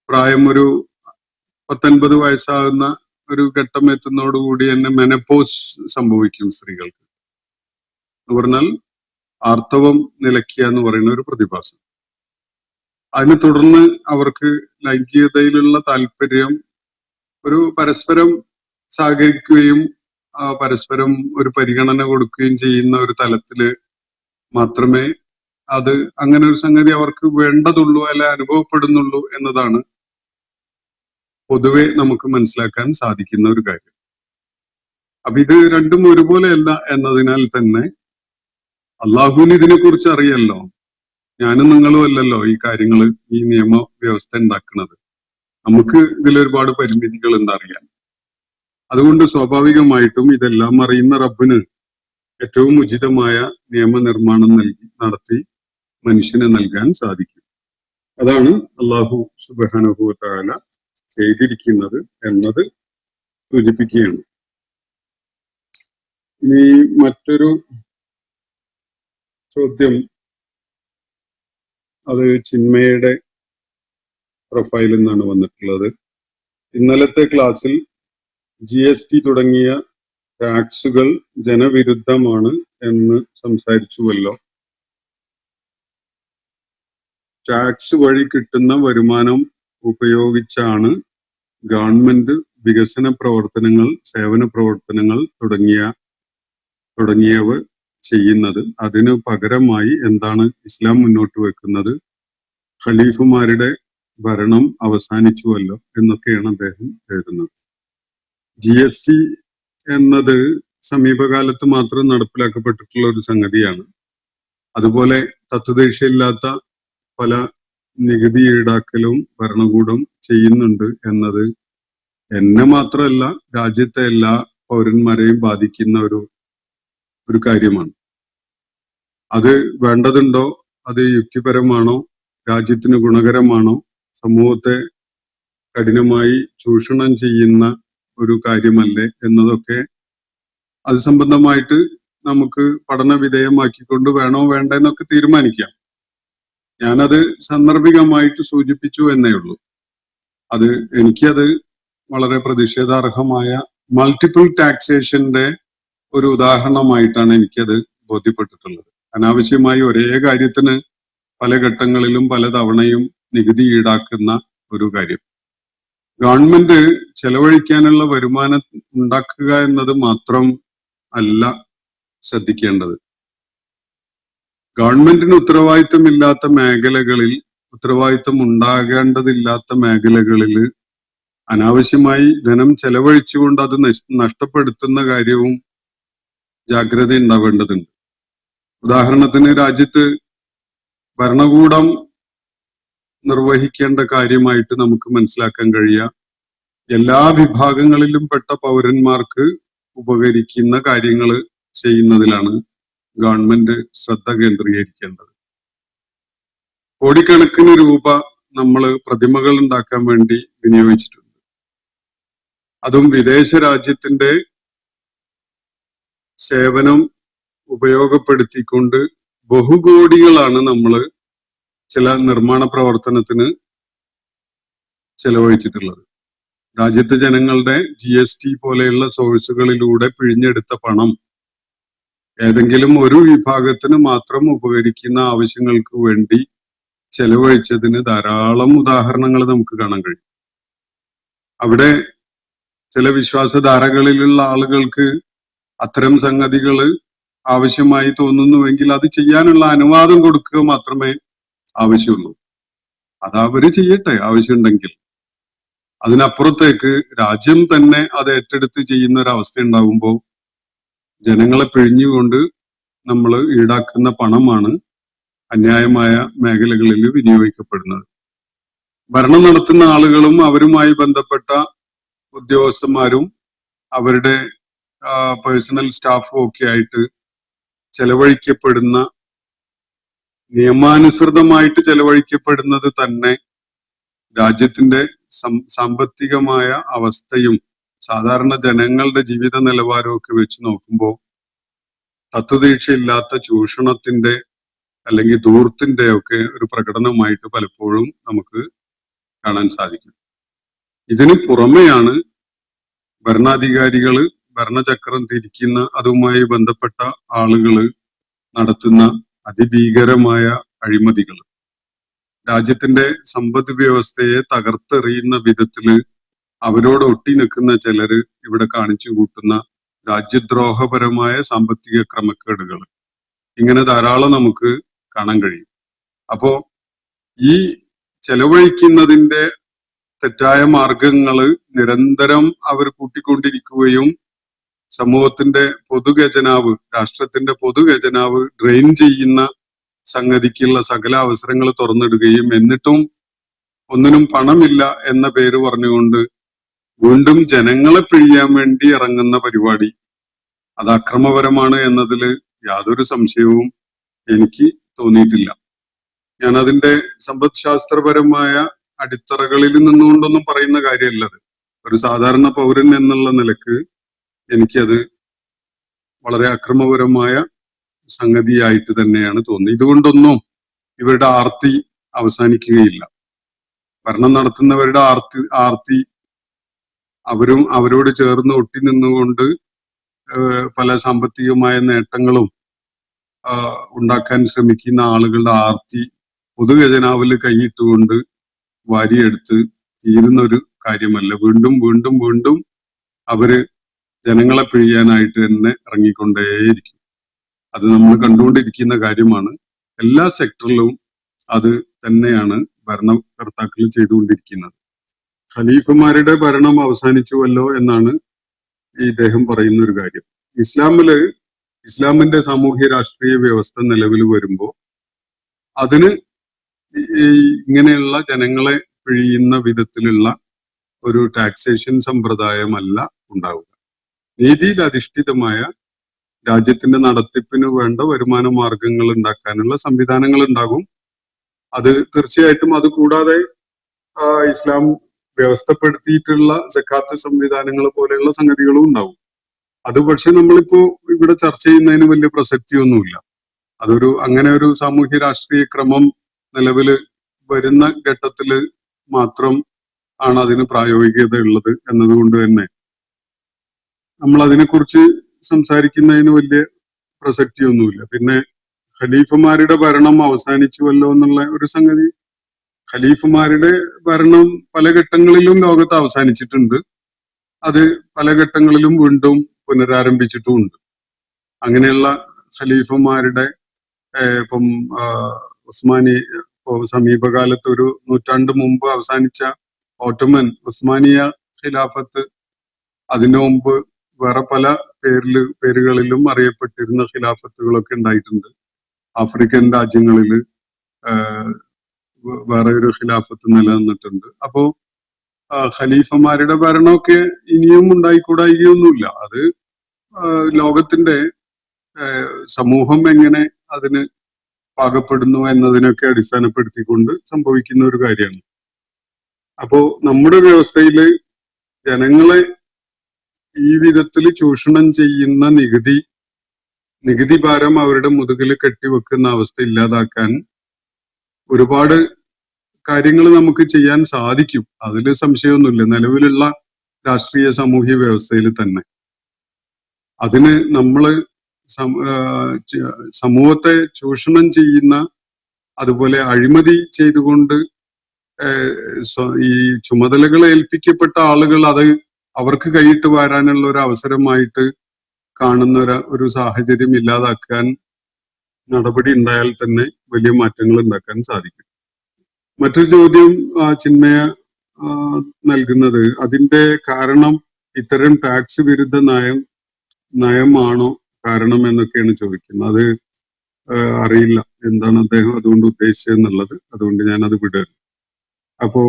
പ്രായം ഒരു 19 വയസ്സാകുന്ന ഒരു ഘട്ടം എത്തുന്നതോടുകൂടി തന്നെ മെനപ്പോസ് സംഭവിക്കും സ്ത്രീകൾക്ക്. എന്ന് പറഞ്ഞാൽ ആർത്തവം നിലയ്ക്കുക എന്ന് പറയുന്ന ഒരു പ്രതിഭാസം. അതിനെ തുടർന്ന് അവർക്ക് ലൈംഗികതയിലുള്ള താല്പര്യം ഒരു പരസ്പരം സഹകരിക്കുകയും പരസ്പരം ഒരു പരിഗണന കൊടുക്കുകയും ചെയ്യുന്ന ഒരു തലത്തില് മാത്രമേ അത് അങ്ങനെ ഒരു സംഗതി അവർക്ക് വേണ്ടതുള്ളൂ അല്ല അനുഭവപ്പെടുന്നുള്ളൂ എന്നതാണ് പൊതുവെ നമുക്ക് മനസ്സിലാക്കാൻ സാധിക്കുന്ന ഒരു കാര്യം. അപ്പൊ ഇത് രണ്ടും ഒരുപോലെയല്ല എന്നതിനാൽ തന്നെ അള്ളാഹുവിന് ഇതിനെക്കുറിച്ച് അറിയല്ലോ. ഞാനും നിങ്ങളും അല്ലല്ലോ ഈ കാര്യങ്ങൾ, ഈ നിയമ വ്യവസ്ഥ ഉണ്ടാക്കുന്നത്. നമുക്ക് ഇതിലൊരുപാട് പരിമിതികൾ ഉണ്ടറിയാൻ. അതുകൊണ്ട് സ്വാഭാവികമായിട്ടും ഇതെല്ലാം അറിയുന്ന റബ്ബിന് ഏറ്റവും ഉചിതമായ നിയമനിർമ്മാണം നടത്തി മനുഷ്യന് നൽകാൻ സാധിക്കും. അതാണ് അള്ളാഹു സുബ്ഹാനഹു വ തആല ചെയ്തിരിക്കുന്നത് എന്നത് സൂചിപ്പിക്കുകയാണ്. ഇനി മറ്റൊരു ചോദ്യം, അത് ചിന്മയുടെ പ്രൊഫൈലിൽ നിന്നാണ് വന്നിട്ടുള്ളത്. ഇന്നലത്തെ ക്ലാസ്സിൽ GST തുടങ്ങിയ ടാക്സുകൾ ജനവിരുദ്ധമാണ് എന്ന് സംസാരിച്ചുവല്ലോ. ടാക്സ് വഴി കിട്ടുന്ന വരുമാനം ഉപയോഗിച്ചാണ് ഗവൺമെന്റ് വികസന പ്രവർത്തനങ്ങൾ, സേവന പ്രവർത്തനങ്ങൾ തുടങ്ങിയവ ചെയ്യുന്നത്. അതിനു പകരമായി എന്താണ് ഇസ്ലാം മുന്നോട്ട് വെക്കുന്നത്? ഖലീഫുമാരുടെ ഭരണം അവസാനിച്ചുവല്ലോ എന്നൊക്കെയാണ് അദ്ദേഹം എഴുതുന്നത്. GST എന്നത് സമീപകാലത്ത് മാത്രം നടപ്പിലാക്കപ്പെട്ടിട്ടുള്ള ഒരു സംഗതിയാണ്. അതുപോലെ തത്വദീക്ഷയില്ലാത്ത പല നികുതി ഈടാക്കലും ഭരണകൂടം ചെയ്യുന്നുണ്ട് എന്നത് എന്നെ മാത്രമല്ല രാജ്യത്തെ എല്ലാ പൗരന്മാരെയും ബാധിക്കുന്ന ഒരു കാര്യമാണ്. അത് വേണ്ടതുണ്ടോ? അത് യുക്തിപരമാണോ? രാജ്യത്തിന് ഗുണകരമാണോ? സമൂഹത്തെ കഠിനമായി ചൂഷണം ചെയ്യുന്ന ഒരു കാര്യമല്ലേ എന്നതൊക്കെ അത് സംബന്ധമായിട്ട് നമുക്ക് പഠന വിധേയമാക്കിക്കൊണ്ട് വേണോ വേണ്ടെന്നൊക്കെ തീരുമാനിക്കാം. ഞാനത് സാന്ദർഭികമായിട്ട് സൂചിപ്പിച്ചു എന്നേ ഉള്ളൂ. എനിക്കത് വളരെ പ്രതിഷേധാർഹമായ മൾട്ടിപ്പിൾ ടാക്സേഷന്റെ ഒരു ഉദാഹരണമായിട്ടാണ് എനിക്കത് ബോധ്യപ്പെട്ടിട്ടുള്ളത്. അനാവശ്യമായി ഒരേ കാര്യത്തിന് പല ഘട്ടങ്ങളിലും പല തവണയും നികുതി ഈടാക്കുന്ന ഒരു കാര്യം. ഗവൺമെന്റ് ചെലവഴിക്കാനുള്ള വരുമാനം ഉണ്ടാക്കുക എന്നത് മാത്രം അല്ല ശ്രദ്ധിക്കേണ്ടത്. ഗവൺമെന്റിന് ഉത്തരവാദിത്തമില്ലാത്ത മേഖലകളിൽ, ഉത്തരവാദിത്തം ഉണ്ടാകേണ്ടതില്ലാത്ത മേഖലകളിൽ അനാവശ്യമായി ധനം ചെലവഴിച്ചുകൊണ്ട് അത് നഷ്ടപ്പെടുത്തുന്ന കാര്യവും ജാഗ്രത ഉണ്ടാവേണ്ടതുണ്ട്. ഉദാഹരണത്തിന് രാജ്യത്ത് ഭരണകൂടം നിർവഹിക്കേണ്ട കാര്യമായിട്ട് നമുക്ക് മനസ്സിലാക്കാൻ കഴിയുക, എല്ലാ വിഭാഗങ്ങളിലും പെട്ട പൗരന്മാർക്ക് ഉപകരിക്കുന്ന കാര്യങ്ങൾ ചെയ്യുന്നതിലാണ് ഗവൺമെന്റ് ശ്രദ്ധ കേന്ദ്രീകരിക്കേണ്ടത്. കോടിക്കണക്കിന് രൂപ നമ്മൾ പ്രതിമകൾ ഉണ്ടാക്കാൻ വേണ്ടി വിനിയോഗിച്ചിട്ടുണ്ട്. അതും വിദേശ രാജ്യത്തിന്റെ സേവനം ഉപയോഗപ്പെടുത്തിക്കൊണ്ട് ബഹുകോടികളാണ് നമ്മൾ ചില നിർമ്മാണ പ്രവർത്തനത്തിന് ചെലവഴിച്ചിട്ടുള്ളത്. രാജ്യത്തെ ജനങ്ങളുടെ GST പോലെയുള്ള സോഴ്സുകളിലൂടെ പിഴിഞ്ഞെടുത്ത പണം ഏതെങ്കിലും ഒരു വിഭാഗത്തിന് മാത്രം ഉപകരിക്കുന്ന ആവശ്യങ്ങൾക്ക് വേണ്ടി ചെലവഴിച്ചതിന് ധാരാളം ഉദാഹരണങ്ങൾ നമുക്ക് കാണാൻ കഴിയും. അവിടെ ചില വിശ്വാസധാരകളിലുള്ള ആളുകൾക്ക് അത്തരം സംഗതികൾ ആവശ്യമായി തോന്നുന്നുവെങ്കിൽ അത് ചെയ്യാനുള്ള അനുവാദം കൊടുക്കുക മാത്രമേ ആവശ്യമുള്ളൂ. അത് അവര് ചെയ്യട്ടെ ആവശ്യമുണ്ടെങ്കിൽ. അതിനപ്പുറത്തേക്ക് രാജ്യം തന്നെ അത് ഏറ്റെടുത്ത് ചെയ്യുന്ന ഒരു അവസ്ഥ ഉണ്ടാകുമ്പോൾ ജനങ്ങളെ പിഴിഞ്ഞുകൊണ്ട് നമ്മൾ ഈടാക്കുന്ന പണമാണ് അന്യായമായ മേഖലകളിൽ വിനിയോഗിക്കപ്പെടുന്നത്. ഭരണം നടത്തുന്ന ആളുകളും അവരുമായി ബന്ധപ്പെട്ട ഉദ്യോഗസ്ഥന്മാരും അവരുടെ പേഴ്സണൽ സ്റ്റാഫും ഒക്കെ ആയിട്ട് ചെലവഴിക്കപ്പെടുന്ന, നിയമാനുസൃതമായിട്ട് ചെലവഴിക്കപ്പെടുന്നത് തന്നെ രാജ്യത്തിന്റെ സാമ്പത്തികമായ അവസ്ഥയും സാധാരണ ജനങ്ങളുടെ ജീവിത നിലവാരമൊക്കെ വെച്ച് നോക്കുമ്പോൾ തത്വദീക്ഷയില്ലാത്ത ചൂഷണത്തിന്റെ അല്ലെങ്കിൽ ധൂർത്തിന്റെ ഒക്കെ ഒരു പ്രകടനമായിട്ട് പലപ്പോഴും നമുക്ക് കാണാൻ സാധിക്കും. ഇതിന് പുറമെയാണ് ഭരണാധികാരികള് ഭരണചക്രം തിരിക്കുന്ന അതുമായി ബന്ധപ്പെട്ട ആളുകള് നടത്തുന്ന അതിഭീകരമായ അഴിമതികൾ. രാജ്യത്തിന്റെ സമ്പദ് വ്യവസ്ഥയെ തകർത്തെറിയുന്ന വിധത്തില് അവരോട് ഒട്ടി നിൽക്കുന്ന ചിലര് ഇവിടെ കാണിച്ചു കൂട്ടുന്ന രാജ്യദ്രോഹപരമായ സാമ്പത്തിക ക്രമക്കേടുകൾ ഇങ്ങനെ ധാരാളം നമുക്ക് കാണാൻ കഴിയും. അപ്പോ ഈ ചെലവഴിക്കുന്നതിന്റെ തെറ്റായ മാർഗങ്ങള് നിരന്തരം അവർ കൂട്ടിക്കൊണ്ടിരിക്കുകയും സമൂഹത്തിന്റെ പൊതുഖജനാവ്, രാഷ്ട്രത്തിന്റെ പൊതുഖജനാവ് ഡ്രെയിൻ ചെയ്യുന്ന സംഗതിക്കുള്ള സകല അവസരങ്ങൾ തുറന്നിടുകയും എന്നിട്ടും ഒന്നിനും പണമില്ല എന്ന പേര് പറഞ്ഞുകൊണ്ട് വീണ്ടും ജനങ്ങളെ പിഴിയാൻ വേണ്ടി ഇറങ്ങുന്ന പരിപാടി അത് അക്രമപരമാണ് എന്നതില് യാതൊരു സംശയവും എനിക്ക് തോന്നിയിട്ടില്ല. ഞാൻ അതിന്റെ സമ്പദ് ശാസ്ത്രപരമായ അടിത്തറകളിൽ നിന്നുകൊണ്ടൊന്നും പറയുന്ന കാര്യമല്ലത്. ഒരു സാധാരണ പൗരൻ എന്നുള്ള നിലക്ക് എനിക്കത് വളരെ അക്രമപരമായ സംഗതിയായിട്ട് തന്നെയാണ് തോന്നുന്നത്. ഇതുകൊണ്ടൊന്നും ഇവരുടെ ആർത്തി അവസാനിക്കുകയില്ല. ഭരണം നടത്തുന്നവരുടെ ആർത്തി അവരും അവരോട് ചേർന്ന് ഒട്ടി നിന്നുകൊണ്ട് പല സാമ്പത്തികമായ നേട്ടങ്ങളും ഉണ്ടാക്കാൻ ശ്രമിക്കുന്ന ആളുകളുടെ ആർത്തി പൊതുഖജനാവിൽ കൈയിട്ടുകൊണ്ട് വാരിയെടുത്ത് തീരുന്ന ഒരു കാര്യമല്ല. വീണ്ടും വീണ്ടും വീണ്ടും അവര് ജനങ്ങളെ പിഴിയാനായിട്ട് തന്നെ ഇറങ്ങിക്കൊണ്ടേയിരിക്കും. അത് നമ്മൾ കണ്ടുകൊണ്ടിരിക്കുന്ന കാര്യമാണ്. എല്ലാ സെക്ടറിലും അത് തന്നെയാണ് ഭരണകർത്താക്കൾ ചെയ്തുകൊണ്ടിരിക്കുന്നത്. ഖലീഫമാരുടെ ഭരണം അവസാനിച്ചുവല്ലോ എന്നാണ് ഇദ്ദേഹം പറയുന്ന ഒരു കാര്യം. ഇസ്ലാമിന്റെ സാമൂഹ്യ രാഷ്ട്രീയ വ്യവസ്ഥ നിലവിൽ വരുമ്പോൾ അതിന് ഇങ്ങനെയുള്ള ജനങ്ങളെ പിഴിയുന്ന വിധത്തിലുള്ള ഒരു ടാക്സേഷൻ സമ്പ്രദായമല്ല ഉണ്ടാവുക. നീതിയിൽ അധിഷ്ഠിതമായ രാജ്യത്തിന്റെ നടത്തിപ്പിന് വേണ്ട വരുമാന മാർഗങ്ങൾ ഉണ്ടാക്കാനുള്ള സംവിധാനങ്ങൾ ഉണ്ടാകും. അത് തീർച്ചയായിട്ടും അത് കൂടാതെ ഇസ്ലാം വ്യവസ്ഥപ്പെടുത്തിയിട്ടുള്ള സക്കാത്ത് സംവിധാനങ്ങൾ പോലെയുള്ള സംഗതികളും ഉണ്ടാവും. അത് പക്ഷെ നമ്മളിപ്പോ ഇവിടെ ചർച്ച ചെയ്യുന്നതിന് വലിയ പ്രസക്തിയൊന്നുമില്ല. അങ്ങനെ ഒരു സാമൂഹ്യ രാഷ്ട്രീയ ക്രമം നിലവിൽ വരുന്ന ഘട്ടത്തില് മാത്രം ആണ് അതിന് പ്രായോഗികത ഉള്ളത് എന്നതുകൊണ്ട് തന്നെ നമ്മൾ അതിനെക്കുറിച്ച് സംസാരിക്കുന്നതിന് വലിയ പ്രസക്തിയൊന്നുമില്ല. പിന്നെ ഖലീഫമാരുടെ ഭരണം അവസാനിച്ചുവല്ലോ എന്നുള്ള ഒരു സംഗതി, ഖലീഫമാരുടെ ഭരണം പല ഘട്ടങ്ങളിലും ലോകത്ത് അവസാനിച്ചിട്ടുണ്ട്. അത് പല ഘട്ടങ്ങളിലും വീണ്ടും പുനരാരംഭിച്ചിട്ടുമുണ്ട്. അങ്ങനെയുള്ള ഖലീഫമാരുടെ ഇപ്പം സമീപകാലത്ത് ഒരു നൂറ്റാണ്ട് മുമ്പ് അവസാനിച്ച ഓട്ടോമൻ ഉസ്മാനിയ ഖിലാഫത്ത്, അതിനു മുമ്പ് വേറെ പല പേരുകളിലും അറിയപ്പെട്ടിരുന്ന ഖിലാഫത്തുകളൊക്കെ ഉണ്ടായിട്ടുണ്ട്. ആഫ്രിക്കൻ രാജ്യങ്ങളിൽ വേറെ ഒരു ഖിലാഫത്ത് നിലനിന്നിട്ടുണ്ട്. അപ്പോ ഖലീഫമാരുടെ ഭരണമൊക്കെ ഇനിയും ഉണ്ടായിക്കൂടായികയൊന്നുമില്ല. അത് ലോകത്തിന്റെ സമൂഹം എങ്ങനെ അതിന് പാകപ്പെടുന്നു എന്നതിനൊക്കെ അടിസ്ഥാനപ്പെടുത്തിക്കൊണ്ട് സംഭവിക്കുന്ന ഒരു കാര്യമാണ്. അപ്പോ നമ്മുടെ വ്യവസ്ഥയില് ജനങ്ങളെ ഈ വിധത്തിൽ ചൂഷണം ചെയ്യുന്ന നികുതി ഭാരം അവരുടെ മുതുകിൽ കെട്ടിവെക്കുന്ന അവസ്ഥ ഇല്ലാതാക്കാൻ ഒരുപാട് കാര്യങ്ങൾ നമുക്ക് ചെയ്യാൻ സാധിക്കും. അതിൽ സംശയമൊന്നുമില്ല. നിലവിലുള്ള രാഷ്ട്രീയ സാമൂഹ്യ വ്യവസ്ഥയിൽ തന്നെ അതിന് നമ്മള് സമൂഹത്തെ ചൂഷണം ചെയ്യുന്ന, അതുപോലെ അഴിമതി ചെയ്തുകൊണ്ട് ഈ ചുമതലകൾ ഏൽപ്പിക്കപ്പെട്ട ആളുകൾ അത് അവർക്ക് കൈയിട്ട് വാരാനുള്ള ഒരു അവസരമായിട്ട് കാണുന്ന ഒരു സാഹചര്യം ഇല്ലാതാക്കാൻ നടപടി ഉണ്ടായാൽ തന്നെ വലിയ മാറ്റങ്ങൾ ഉണ്ടാക്കാൻ സാധിക്കും. മറ്റൊരു ചോദ്യം ചിന്മയ നൽകുന്നത്, അതിന്റെ കാരണം ഇത്തരം ടാക്സ് വിരുദ്ധ നയമാണോ കാരണം എന്നൊക്കെയാണ് ചോദിക്കുന്നത്. അത് അറിയില്ല എന്താണ് അദ്ദേഹം അതുകൊണ്ട് ഉദ്ദേശിച്ചതെന്നുള്ളത്. അതുകൊണ്ട് ഞാൻ അത് വിടുകയാണ്. അപ്പോ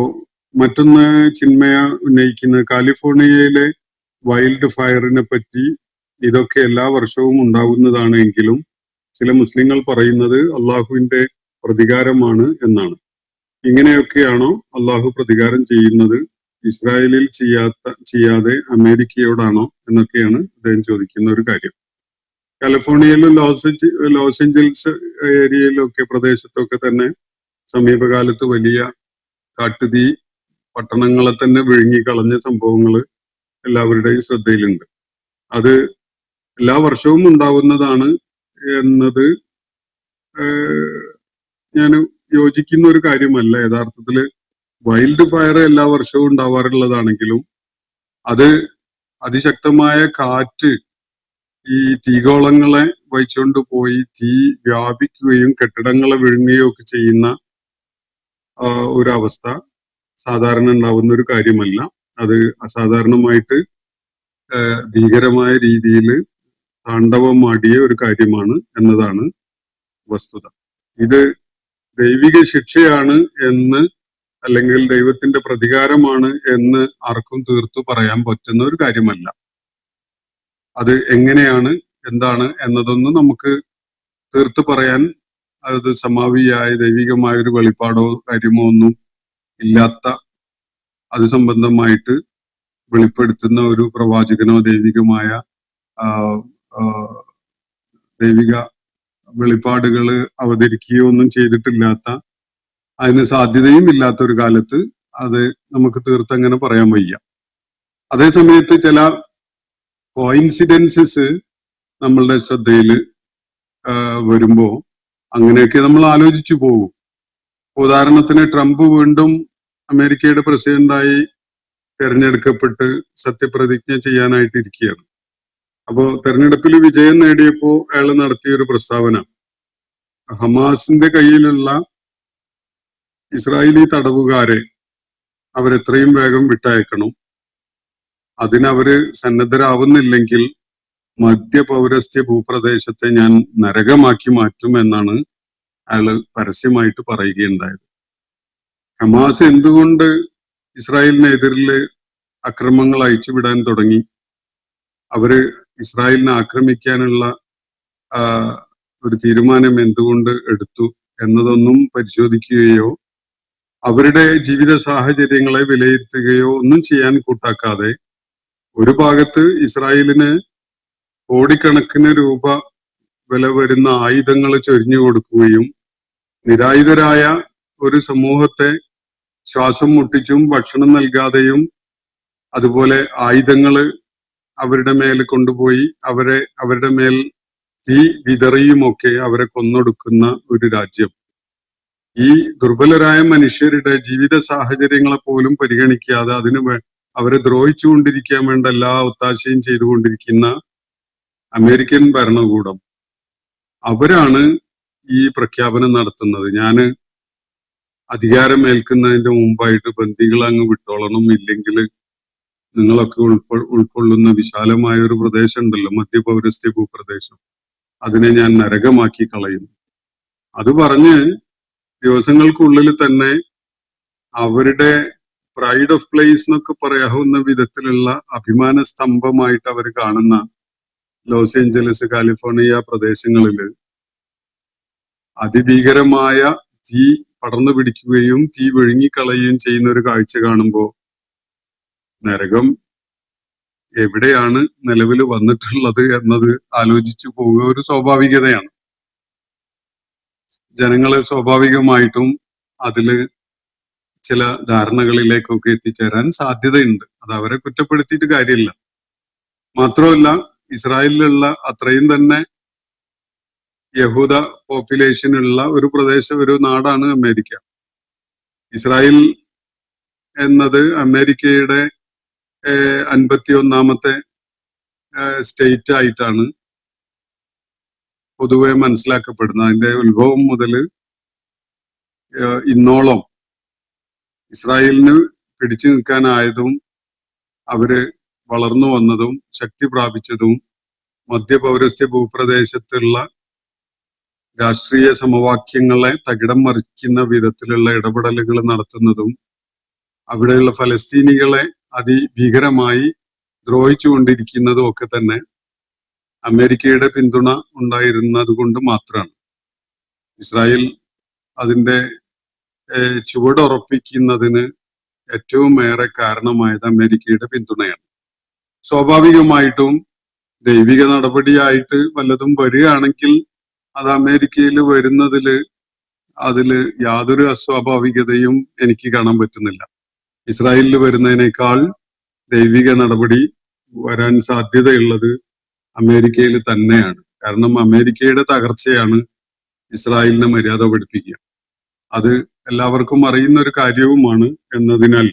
മറ്റൊന്ന് ചിന്മയ ഉന്നയിക്കുന്ന കാലിഫോർണിയയിലെ വൈൽഡ് ഫയറിനെ പറ്റി, ഇതൊക്കെ എല്ലാ വർഷവും ഉണ്ടാകുന്നതാണ് എങ്കിലും ചില മുസ്ലിങ്ങൾ പറയുന്നത് അള്ളാഹുവിന്റെ പ്രതികാരമാണ് എന്നാണ്. ഇങ്ങനെയൊക്കെയാണോ അള്ളാഹു പ്രതികാരം ചെയ്യുന്നത് ഇസ്രായേലിൽ ചെയ്യാതെ അമേരിക്കയോടാണോ എന്നൊക്കെയാണ് അദ്ദേഹം ചോദിക്കുന്ന ഒരു കാര്യം. കാലിഫോർണിയയിലും ലോസ് ഏഞ്ചൽസ് ഏരിയയിലൊക്കെ പ്രദേശത്തൊക്കെ തന്നെ സമീപകാലത്ത് വലിയ കാട്ടുതീ പട്ടണങ്ങളെ തന്നെ വിഴുങ്ങിക്കളഞ്ഞ സംഭവങ്ങൾ എല്ലാവരുടെയും ശ്രദ്ധയിലുണ്ട്. അത് എല്ലാ വർഷവും ഉണ്ടാവുന്നതാണ് എന്നത് ഞാൻ യോജിക്കുന്ന ഒരു കാര്യമല്ല. യഥാർത്ഥത്തില് വൈൽഡ് ഫയർ എല്ലാ വർഷവും ഉണ്ടാവാറുള്ളതാണെങ്കിലും അത് അതിശക്തമായ കാറ്റ് ഈ തീഗോളങ്ങളെ വഹിച്ചുകൊണ്ട് പോയി തീ വ്യാപിക്കുകയും കെട്ടിടങ്ങളെ വിഴുങ്ങുകയും ഒക്കെ ചെയ്യുന്ന ഒരവസ്ഥ സാധാരണ ഉണ്ടാവുന്ന ഒരു കാര്യമല്ല. അത് അസാധാരണമായിട്ട് ഭീകരമായ രീതിയിൽ താണ്ഡവമാടിയ ഒരു കാര്യമാണ് എന്നതാണ് വസ്തുത. ഇത് ദൈവിക ശിക്ഷയാണ് എന്ന് അല്ലെങ്കിൽ ദൈവത്തിന്റെ പ്രതികാരമാണ് എന്ന് ആർക്കും തീർത്തു പറയാൻ പറ്റുന്ന ഒരു കാര്യമല്ല. അത് എങ്ങനെയാണ് എന്താണ് എന്നതൊന്നും നമുക്ക് തീർത്തു പറയാൻ അത് സമാവിയായ ദൈവികമായ ഒരു വെളിപ്പാടോ കാര്യമോ ഒന്നും ഇല്ലാത്ത അത് സംബന്ധമായിട്ട് വെളിപ്പെടുത്തുന്ന ഒരു പ്രവാചകനോ ദൈവിക വെളിപ്പാടുകൾ അവതരിക്കുകയോ ഒന്നും ചെയ്തിട്ടില്ലാത്ത, അതിന് സാധ്യതയും ഇല്ലാത്ത ഒരു കാലത്ത് അത് നമുക്ക് തീർത്തങ്ങനെ പറയാൻ വയ്യ. അതേ സമയത്ത് ചില കോയിൻസിഡൻസസ് നമ്മളുടെ ശ്രദ്ധയിൽ വരുമ്പോ അങ്ങനെയൊക്കെ നമ്മൾ ആലോചിച്ചു പോകും. ഉദാഹരണത്തിന് ട്രംപ് വീണ്ടും അമേരിക്കയുടെ പ്രസിഡന്റായി തെരഞ്ഞെടുക്കപ്പെട്ട് സത്യപ്രതിജ്ഞ ചെയ്യാനായിട്ട് ഇരിക്കുകയാണ്. അപ്പോ തെരഞ്ഞെടുപ്പിൽ വിജയം നേടിയപ്പോ അയാൾ നടത്തിയ ഒരു പ്രസ്താവന, ഹമാസിന്റെ കയ്യിലുള്ള ഇസ്രായേലി തടവുകാരെ അവരെത്രയും വേഗം വിട്ടയക്കണം, അതിനവര് സന്നദ്ധരാവുന്നില്ലെങ്കിൽ മധ്യപൗരസ്ത്യ ഭൂപ്രദേശത്തെ ഞാൻ നരകമാക്കി മാറ്റും എന്നാണ് അയാള് പരസ്യമായിട്ട് പറയുകയുണ്ടായത്. ഹമാസ് എന്തുകൊണ്ട് ഇസ്രായേലിനെതിരില് അക്രമങ്ങൾ അയച്ചുവിടാൻ തുടങ്ങി, അവര് ഇസ്രായേലിനെ ആക്രമിക്കാനുള്ള ഒരു തീരുമാനം എന്തുകൊണ്ട് എടുത്തു എന്നതൊന്നും പരിശോധിക്കുകയോ അവരുടെ ജീവിത സാഹചര്യങ്ങളെ വിലയിരുത്തുകയോ ഒന്നും ചെയ്യാൻ കൂട്ടാക്കാതെ ഒരു ഭാഗത്ത് ഇസ്രായേലിന് കോടിക്കണക്കിന് രൂപ വില വരുന്ന ആയുധങ്ങൾ ചൊരിഞ്ഞു കൊടുക്കുകയും നിരായുധരായ ഒരു സമൂഹത്തെ ശ്വാസം മുട്ടിച്ചും ഭക്ഷണം നൽകാതെയും അതുപോലെ ആയുധങ്ങള് അവരുടെ മേൽ കൊണ്ടുപോയി അവരുടെ മേൽ തീ വിതറിയുമൊക്കെ അവരെ കൊന്നൊടുക്കുന്ന ഒരു രാജ്യം, ഈ ദുർബലരായ മനുഷ്യരുടെ ജീവിത സാഹചര്യങ്ങളെ പോലും പരിഗണിക്കാതെ അവരെ ദ്രോഹിച്ചുകൊണ്ടിരിക്കാൻ വേണ്ട എല്ലാ ഒത്താശയും ചെയ്തുകൊണ്ടിരിക്കുന്ന അമേരിക്കൻ ഭരണകൂടം, അവരാണ് ഈ പ്രഖ്യാപനം നടത്തുന്നത്. ഞാന് അധികാരം ഏൽക്കുന്നതിന്റെ മുമ്പായിട്ട് ബന്ദികളെ അങ്ങ് വിട്ടോളണം, ഇല്ലെങ്കിൽ നിങ്ങളൊക്കെ ഉൾക്കൊള്ളുന്ന വിശാലമായ ഒരു പ്രദേശം ഉണ്ടല്ലോ, മധ്യപൗരസ്ത്യ ഭൂപ്രദേശം, അതിനെ ഞാൻ നരകമാക്കി കളയും. അത് പറഞ്ഞ് ദിവസങ്ങൾക്കുള്ളിൽ തന്നെ അവരുടെ പ്രൈഡ് ഓഫ് പ്ലേസ് എന്നൊക്കെ പറയാവുന്ന വിധത്തിലുള്ള അഭിമാന സ്തംഭമായിട്ട് അവർ കാണുന്ന ലോസ് ഏഞ്ചലസ്, കാലിഫോർണിയ പ്രദേശങ്ങളില് അതിഭീകരമായ തീ പടർന്നു പിടിക്കുകയും തീ വിഴുങ്ങിക്കളയുകയും ചെയ്യുന്ന ഒരു കാഴ്ച കാണുമ്പോൾ നരകം എവിടെയാണ് നിലവിൽ വന്നിട്ടുള്ളത് എന്നത് ആലോചിച്ചു പോവുക ഒരു സ്വാഭാവികതയാണ്. ജനങ്ങള് സ്വാഭാവികമായിട്ടും അതില് ചില ധാരണകളിലേക്കൊക്കെ എത്തിച്ചേരാൻ സാധ്യതയുണ്ട്. അത് അവരെ കുറ്റപ്പെടുത്തിയിട്ട് കാര്യമില്ല. മാത്രമല്ല, ഇസ്രായേലിലുള്ള അത്രയും തന്നെ യഹൂദ പോപ്പുലേഷൻ ഉള്ള ഒരു നാടാണ് അമേരിക്ക. ഇസ്രായേൽ എന്നത് അമേരിക്കയുടെ 51ാമത്തെ സ്റ്റേറ്റ് ആയിട്ടാണ് പൊതുവെ മനസ്സിലാക്കപ്പെടുന്നത്. അതിന്റെ ഉത്ഭവം മുതൽ ഇന്നോളം ഇസ്രായേലിന് പിടിച്ചു നിൽക്കാനായതും അവര് വളർന്നു വന്നതും ശക്തി പ്രാപിച്ചതും മധ്യപൗരസ്ത്യ ഭൂപ്രദേശത്തുള്ള രാഷ്ട്രീയ സമവാക്യങ്ങളെ തകിടം മറിക്കുന്ന വിധത്തിലുള്ള ഇടപെടലുകൾ നടത്തുന്നതും അവിടെയുള്ള ഫലസ്തീനികളെ അതിഭീകരമായി ദ്രോഹിച്ചുകൊണ്ടിരിക്കുന്നതും ഒക്കെ തന്നെ അമേരിക്കയുടെ പിന്തുണ ഉണ്ടായിരുന്നത് കൊണ്ട് മാത്രമാണ്. ഇസ്രായേൽ അതിന്റെ ചുവടുറപ്പിക്കുന്നതിന് ഏറ്റവും ഏറെ കാരണമായത് അമേരിക്കയുടെ പിന്തുണയാണ്. സ്വാഭാവികമായിട്ടും ദൈവിക നടപടിയായിട്ട് വല്ലതും വരികയാണെങ്കിൽ അത് അമേരിക്കയിൽ വരുന്നതില് അതില് യാതൊരു അസ്വാഭാവികതയും എനിക്ക് കാണാൻ പറ്റുന്നില്ല. ഇസ്രായേലിൽ വരുന്നതിനേക്കാൾ ദൈവിക നടപടി വരാൻ സാധ്യതയുള്ളത് അമേരിക്കയിൽ തന്നെയാണ്. കാരണം അമേരിക്കയുടെ തകർച്ചയാണ് ഇസ്രായേലിനെ മര്യാദ പഠിപ്പിക്കുക. അത് എല്ലാവർക്കും അറിയുന്ന ഒരു കാര്യവുമാണ് എന്നതിനാൽ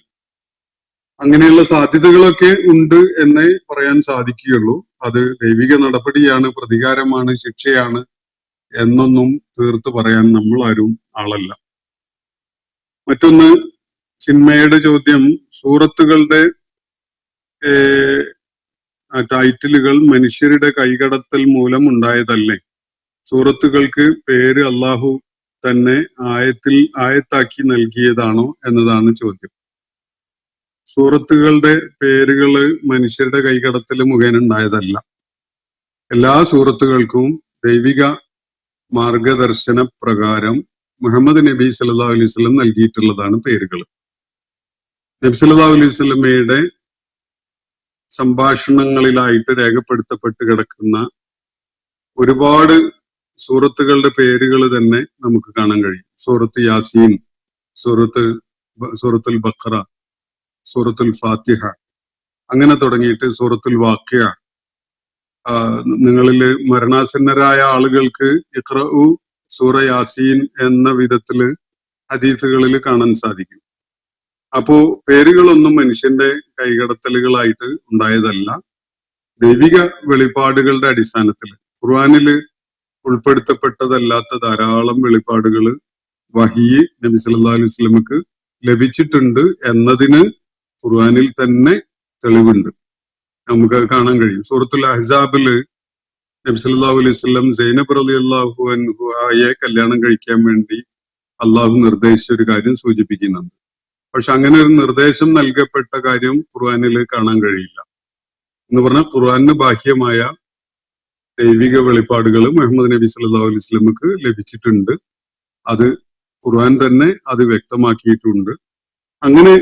അങ്ങനെയുള്ള സാധ്യതകളൊക്കെ ഉണ്ട് എന്നേ പറയാൻ സാധിക്കുകയുള്ളൂ. അത് ദൈവിക നടപടിയാണ്, പ്രതികാരമാണ്, ശിക്ഷയാണ് എന്നൊന്നും തീർത്ത് പറയാൻ നമ്മൾ ആരും ആളല്ല. മറ്റൊന്ന്, ചിന്മയുടെ ചോദ്യം, സൂറത്തുകളുടെ ടൈറ്റിലുകൾ മനുഷ്യരുടെ കൈകടത്തൽ മൂലം ഉണ്ടായതല്ലേ? സൂറത്തുകൾക്ക് പേര് അള്ളാഹു തന്നെ ആയത്താക്കി നൽകിയതാണോ എന്നതാണ് ചോദ്യം. സൂറത്തുകളുടെ പേരുകള് മനുഷ്യരുടെ കൈകടത്തൽ മുഖേന ഉണ്ടായതല്ല. എല്ലാ സൂറത്തുകൾക്കും ദൈവിക മാർഗദർശന പ്രകാരം മുഹമ്മദ് നബി സല്ലല്ലാഹു അലൈഹി വസല്ലം നൽകിയിട്ടുള്ളതാണ് പേരുകൾ. നബി സല്ലല്ലാഹു അലൈഹി വസല്ലമയുടെ സംഭാഷണങ്ങളിലായിട്ട് രേഖപ്പെടുത്തപ്പെട്ട് കിടക്കുന്ന ഒരുപാട് സൂറത്തുകളുടെ പേരുകൾ തന്നെ നമുക്ക് കാണാൻ കഴിയും. സൂറത്ത് യാസീൻ, സൂറത്തുൽ ബഖറ, സൂറത്തുൽ ഫാത്തിഹ, അങ്ങനെ തുടങ്ങിയിട്ട് സൂറത്തുൽ വാഖിഅ. നിങ്ങളില് മരണാസന്നരായ ആളുകൾക്ക് ഇഖ്റഉ സൂറ യാസീൻ എന്ന വിധത്തില് ഹദീസുകളിൽ കാണാൻ സാധിക്കും. അപ്പോ പേരുകളൊന്നും മനുഷ്യന്റെ കൈകടത്തലുകളായിട്ട് ഉണ്ടായതല്ല. ദൈവിക വെളിപ്പാടുകളുടെ അടിസ്ഥാനത്തിൽ ഖുർആനില് ഉൾപ്പെടുത്തപ്പെട്ടതല്ലാത്ത ധാരാളം വെളിപ്പാടുകൾ വഹീ നബി സല്ലല്ലാഹു അലൈഹി വസല്ലമക്ക് ലഭിച്ചിട്ടുണ്ട് എന്നതിന് ഖുർആനിൽ തന്നെ തെളിവുണ്ട്. നമുക്ക് കാണാൻ കഴിയും. സൂറത്തുൽ അഹ്സാബില് നബി സല്ലല്ലാഹു അലൈഹി വസല്ലം സൈനബ് റളിയല്ലാഹു അൻഹയെ കല്യാണം കഴിക്കാൻ വേണ്ടി അള്ളാഹു നിർദ്ദേശിച്ച ഒരു കാര്യം സൂചിപ്പിക്കുന്നുണ്ട്. പക്ഷെ അങ്ങനെ ഒരു നിർദ്ദേശം നൽകപ്പെട്ട കാര്യം ഖുർആനിൽ കാണാൻ കഴിയില്ല. എന്ന് പറഞ്ഞാൽ ഖുർആനിന് ബാഹ്യമായ ദൈവിക വെളിപ്പാടുകൾ മുഹമ്മദ് നബി സല്ലല്ലാഹു അലൈഹി വസല്ലമക്ക് ലഭിച്ചിട്ടുണ്ട്. അത് ഖുർആൻ തന്നെ അത് വ്യക്തമാക്കിയിട്ടുണ്ട്. അങ്ങനെ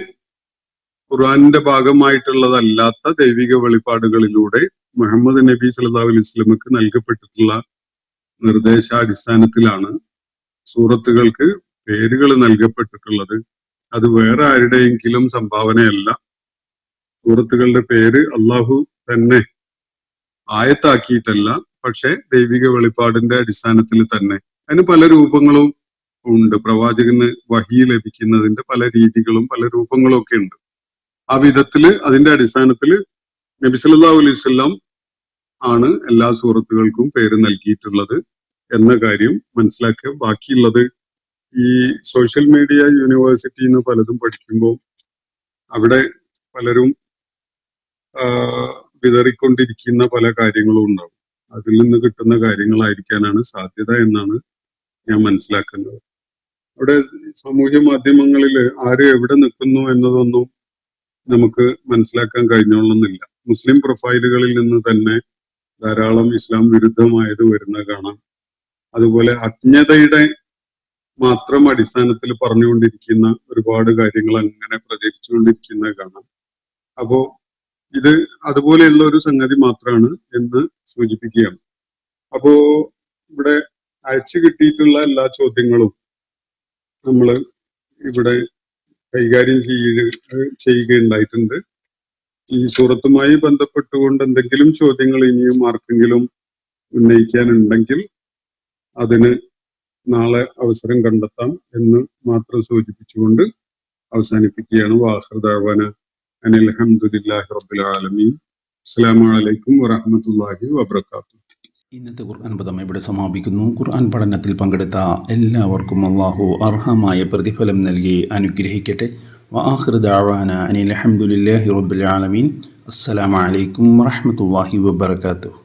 ഖുർആനിന്റെ ഭാഗമായിട്ടുള്ളതല്ലാത്ത ദൈവിക വെളിപ്പാടുകളിലൂടെ മുഹമ്മദ് നബി സല്ലല്ലാഹു അലൈഹി വസല്ലമക്ക് നൽകപ്പെട്ടിട്ടുള്ള നിർദ്ദേശാടിസ്ഥാനത്തിലാണ് സൂറത്തുകൾക്ക് പേരുകൾ നൽകപ്പെട്ടിട്ടുള്ളത്. അത് വേറെ ആരുടെയെങ്കിലും സംഭാവനയല്ല. സൂറത്തുകളുടെ പേര് അള്ളാഹു തന്നെ ആയത്താക്കിയിട്ടല്ല, പക്ഷെ ദൈവിക വെളിപ്പാടിന്റെ അടിസ്ഥാനത്തിൽ തന്നെ. അതിന് പല രൂപങ്ങളും ഉണ്ട്. പ്രവാചകന് വഹി ലഭിക്കുന്നതിന്റെ പല രീതികളും പല രൂപങ്ങളും ഒക്കെ ഉണ്ട്. ആ വിധത്തില് അതിന്റെ അടിസ്ഥാനത്തില് നബി സല്ലല്ലാഹു അലൈഹി വസല്ലം ആണ് എല്ലാ സൂറത്തുകൾക്കും പേര് നൽകിയിട്ടുള്ളത് എന്ന കാര്യം മനസ്സിലാക്കുക. ബാക്കിയുള്ളത് ഈ സോഷ്യൽ മീഡിയ യൂണിവേഴ്സിറ്റിയിൽ നിന്ന് പലതും പഠിക്കുമ്പോൾ അവിടെ പലരും വിതറിക്കൊണ്ടിരിക്കുന്ന പല കാര്യങ്ങളും ഉണ്ടാവും. അതിൽ നിന്ന് കിട്ടുന്ന കാര്യങ്ങളായിരിക്കാനാണ് സാധ്യത എന്നാണ് ഞാൻ മനസ്സിലാക്കുന്നത്. അവിടെ സാമൂഹ്യ മാധ്യമങ്ങളിൽ ആര് എവിടെ നിൽക്കുന്നു എന്നതൊന്നും നമുക്ക് മനസ്സിലാക്കാൻ കഴിഞ്ഞോളണമെന്നില്ല. മുസ്ലിം പ്രൊഫൈലുകളിൽ നിന്ന് തന്നെ ധാരാളം ഇസ്ലാം വിരുദ്ധമായത് വരുന്നത് കാണാം. അതുപോലെ അജ്ഞതയുടെ മാത്രം അടിസ്ഥാനത്തിൽ പറഞ്ഞുകൊണ്ടിരിക്കുന്ന ഒരുപാട് കാര്യങ്ങൾ അങ്ങനെ പ്രചരിച്ചുകൊണ്ടിരിക്കുന്നത് കാണാം. അപ്പോ ഇത് അതുപോലെയുള്ള ഒരു സംഗതി മാത്രമാണ് എന്ന് സൂചിപ്പിക്കുകയാണ്. അപ്പോ ഇവിടെ അയച്ചു കിട്ടിയിട്ടുള്ള എല്ലാ ചോദ്യങ്ങളും നമ്മൾ ഇവിടെ കൈകാര്യം ചെയ്യുകയുണ്ടായിട്ടുണ്ട്. ഈ സൂറത്തുമായി ബന്ധപ്പെട്ടുകൊണ്ട് എന്തെങ്കിലും ചോദ്യങ്ങൾ ഇനിയും ആർക്കെങ്കിലും ഉന്നയിക്കാനുണ്ടെങ്കിൽ അതിന് നാളെ അവസരം കണ്ടെത്താം എന്ന് മാത്രം സൂചിപ്പിച്ചുകൊണ്ട് അവസാനിപ്പിക്കുകയാണ്. വാഖിറു ദഅ്വാന അനിൽ ഹംദുലില്ലാഹി റബ്ബിൽ ആലമീൻ. അസ്സലാമു അലൈക്കും വറഹ്മത്തുള്ളാഹി വബറകാതുഹു. ഇന്നത്തെ ഖുർആൻ പദം ഇവിടെ സമാപിക്കുന്നു. ഖുർആൻ പഠനത്തിൽ പങ്കെടുത്ത എല്ലാവർക്കും അല്ലാഹു അർഹമായ പ്രതിഫലം നൽകി അനുഗ്രഹിക്കട്ടെ. വആഖിറു ദഅ്വാന അനിൽ ഹംദുലില്ലാഹി റബ്ബിൽ ആലമീൻ. അസ്സലാമു അലൈക്കും വറഹ്മത്തുള്ളാഹി വബറകാതുഹു.